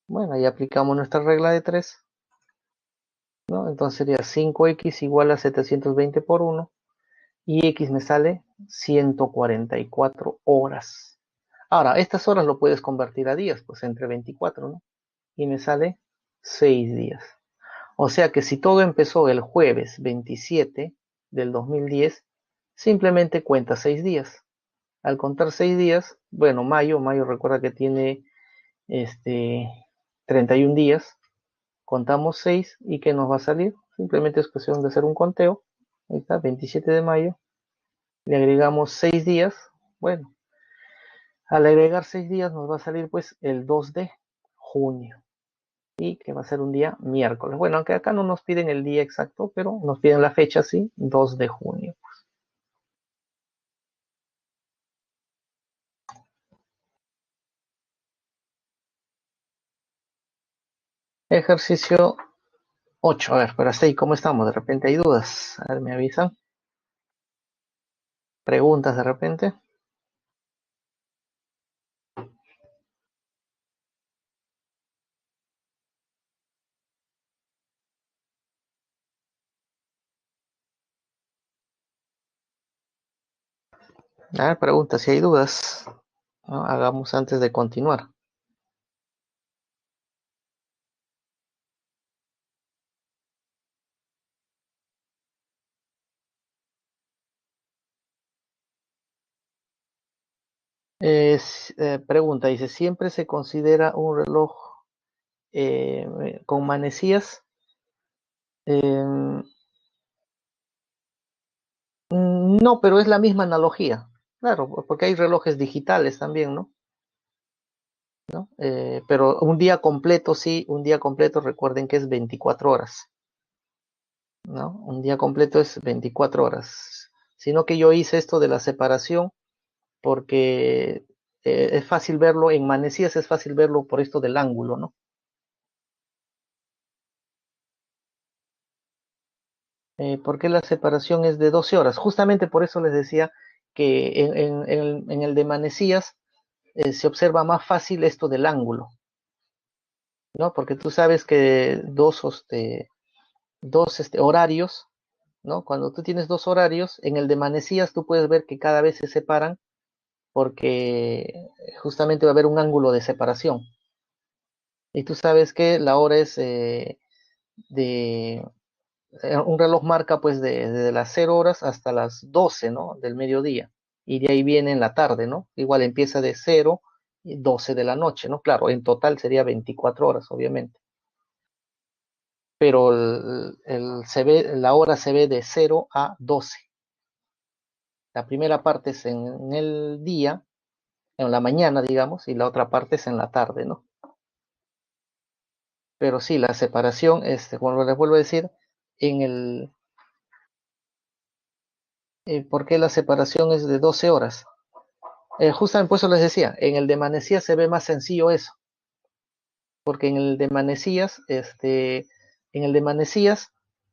Bueno, ahí aplicamos nuestra regla de 3, ¿no? Entonces sería 5x igual a 720 por 1, y x me sale 144 horas. Ahora, estas horas lo puedes convertir a días, pues entre 24, ¿no? Y me sale 6 días. O sea que si todo empezó el jueves 27 del 2010, simplemente cuenta 6 días. Al contar 6 días, bueno, mayo recuerda que tiene este 31 días, contamos 6 y ¿qué nos va a salir? Simplemente es cuestión de hacer un conteo. Ahí está, 27 de mayo, le agregamos 6 días. Bueno, al agregar 6 días nos va a salir pues el 2 de junio. Y que va a ser un día miércoles. Bueno, aunque acá no nos piden el día exacto, pero nos piden la fecha, sí, 2 de junio. Ejercicio 8. A ver, pero hasta ahí, ¿cómo estamos? De repente hay dudas. A ver, me avisan. Preguntas de repente. A ver, preguntas si hay dudas, ¿no? Hagamos antes de continuar. Pregunta, dice, ¿siempre se considera un reloj con manecillas? Eh, no, pero es la misma analogía. Claro, porque hay relojes digitales también, ¿no? Pero un día completo, sí, un día completo, recuerden que es 24 horas, ¿no? Un día completo es 24 horas. Sino que yo hice esto de la separación porque es fácil verlo, en manecillas es fácil verlo por esto del ángulo, ¿no? ¿Por qué la separación es de 12 horas? Justamente por eso les decía que en el de Manecías se observa más fácil esto del ángulo, ¿no? Porque tú sabes que dos horarios, ¿no? Cuando tú tienes dos horarios, en el de Manecías tú puedes ver que cada vez se separan porque justamente va a haber un ángulo de separación. Y tú sabes que la hora es de un reloj marca pues de las 0 horas hasta las 12, ¿no? Del mediodía. Y de ahí viene en la tarde, ¿no? Igual empieza de 0 y 12 de la noche, ¿no? Claro, en total sería 24 horas, obviamente. Pero la hora se ve de 0 a 12. La primera parte es en el día, en la mañana, digamos, y la otra parte es en la tarde, ¿no? Pero sí, la separación, como les vuelvo a decir, en ¿por qué la separación es de 12 horas? Justamente por eso les decía, en el de Manecías se ve más sencillo eso, porque en el de Manecías,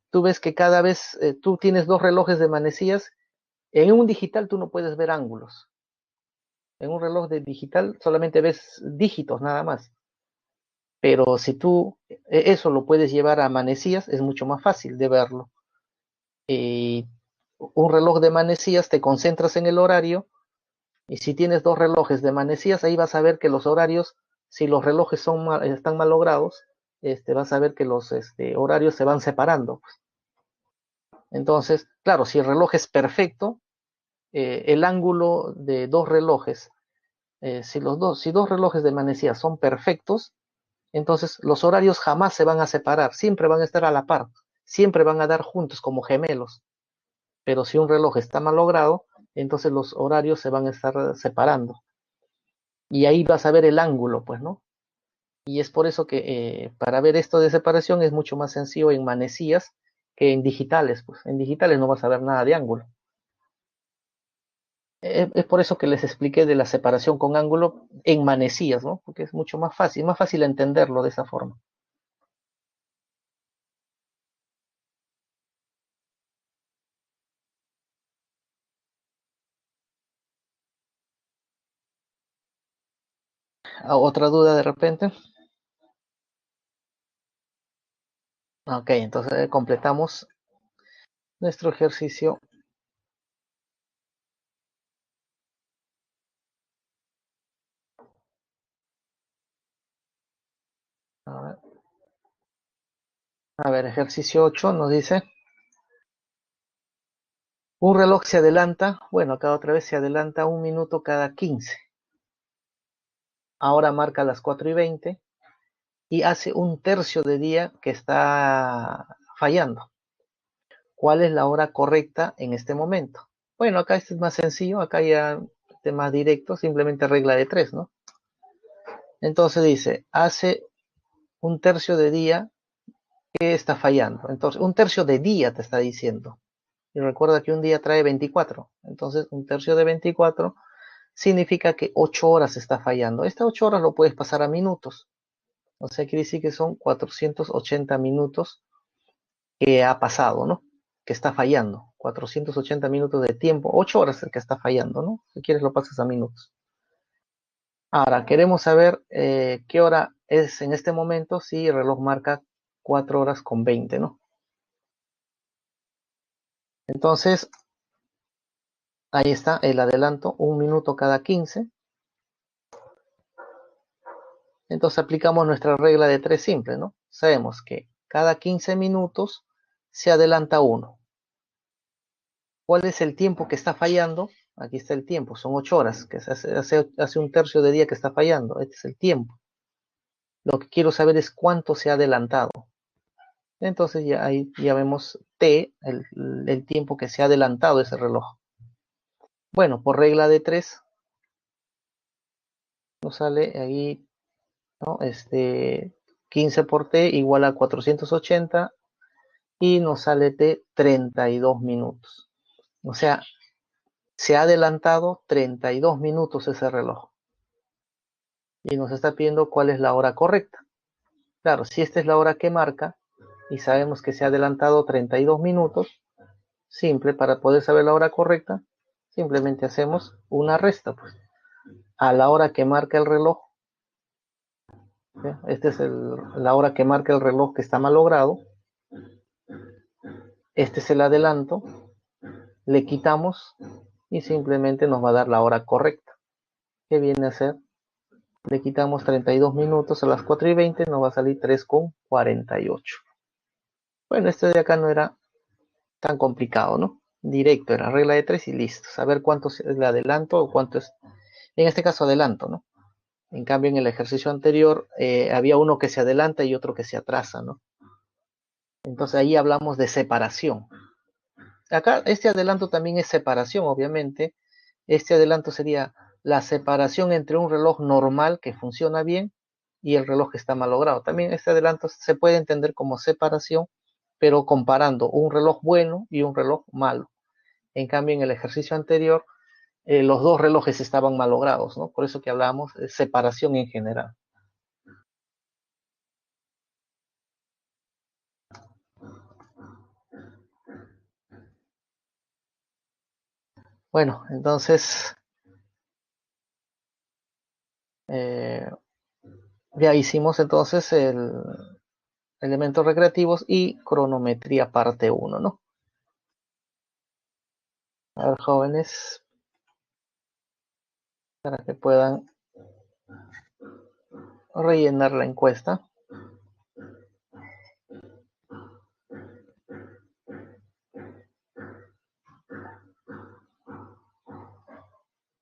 tú ves que cada vez tú tienes dos relojes de Manecías, en un digital tú no puedes ver ángulos, en un reloj de digital solamente ves dígitos nada más, pero si tú eso lo puedes llevar a Manecías, es mucho más fácil de verlo. Y un reloj de Manecías te concentras en el horario. Y si tienes dos relojes de manecillas, ahí vas a ver que los horarios, si los relojes están mal logrados, vas a ver que los horarios se van separando. Entonces, claro, si el reloj es perfecto, el ángulo de dos relojes, si dos relojes de manecilla son perfectos, entonces los horarios jamás se van a separar, siempre van a estar a la par, siempre van a dar juntos como gemelos. Pero si un reloj está mal logrado, entonces los horarios se van a estar separando. Y ahí vas a ver el ángulo, pues, ¿no? Y es por eso que para ver esto de separación es mucho más sencillo en manecillas que en digitales, pues. En digitales no vas a ver nada de ángulo. Es por eso que les expliqué de la separación con ángulo en manecillas, ¿no? Porque es mucho más fácil entenderlo de esa forma. ¿Otra duda de repente? Ok, entonces completamos nuestro ejercicio. A ver, ejercicio 8 nos dice, un reloj se adelanta, bueno, acá otra vez se adelanta un minuto cada 15. Ahora marca las 4:20 y hace un tercio de día que está fallando. ¿Cuál es la hora correcta en este momento? Bueno, acá este es más sencillo, acá ya este más directo, simplemente regla de tres, ¿no? Entonces dice, hace un tercio de día que está fallando. Entonces, un tercio de día te está diciendo. Y recuerda que un día trae 24. Entonces, un tercio de 24 significa que 8 horas está fallando. Estas 8 horas lo puedes pasar a minutos. O sea, quiere decir que son 480 minutos que ha pasado, ¿no? Que está fallando. 480 minutos de tiempo, 8 horas el que está fallando, ¿no? Si quieres lo pasas a minutos. Ahora, queremos saber qué hora es en este momento si el reloj marca 4 horas con 20, ¿no? Entonces, ahí está el adelanto, un minuto cada 15. Entonces aplicamos nuestra regla de tres simple, ¿no? Sabemos que cada 15 minutos se adelanta uno. ¿Cuál es el tiempo que está fallando? Aquí está el tiempo, son 8 horas, que hace un tercio de día que está fallando. Este es el tiempo. Lo que quiero saber es cuánto se ha adelantado. Entonces ya ahí ya vemos T, el tiempo que se ha adelantado ese reloj. Bueno, por regla de 3 nos sale ahí, ¿no? 15 por T igual a 480 y nos sale T 32 minutos. O sea, se ha adelantado 32 minutos ese reloj. Y nos está pidiendo cuál es la hora correcta. Claro, si esta es la hora que marca, y sabemos que se ha adelantado 32 minutos, simple, para poder saber la hora correcta, simplemente hacemos una resta, pues, a la hora que marca el reloj. ¿Ya? Esta es la hora que marca el reloj que está malogrado. Este es el adelanto. Le quitamos y simplemente nos va a dar la hora correcta. ¿Qué viene a ser? Le quitamos 32 minutos a las 4:20, nos va a salir 3:48. Bueno, este de acá no era tan complicado, ¿no? Directo, era regla de 3 y listo. Saber cuánto es el adelanto o cuánto es, en este caso adelanto, ¿no? En cambio, en el ejercicio anterior había uno que se adelanta y otro que se atrasa, ¿no? Entonces ahí hablamos de separación. Acá este adelanto también es separación, obviamente. Este adelanto sería la separación entre un reloj normal que funciona bien y el reloj que está malogrado. También este adelanto se puede entender como separación, pero comparando un reloj bueno y un reloj malo. En cambio, en el ejercicio anterior, los dos relojes estaban malogrados, ¿no? Por eso que hablábamos de separación en general. Bueno, entonces eh, ya hicimos entonces el elementos recreativos y cronometría parte uno, ¿no? A ver, jóvenes, para que puedan rellenar la encuesta.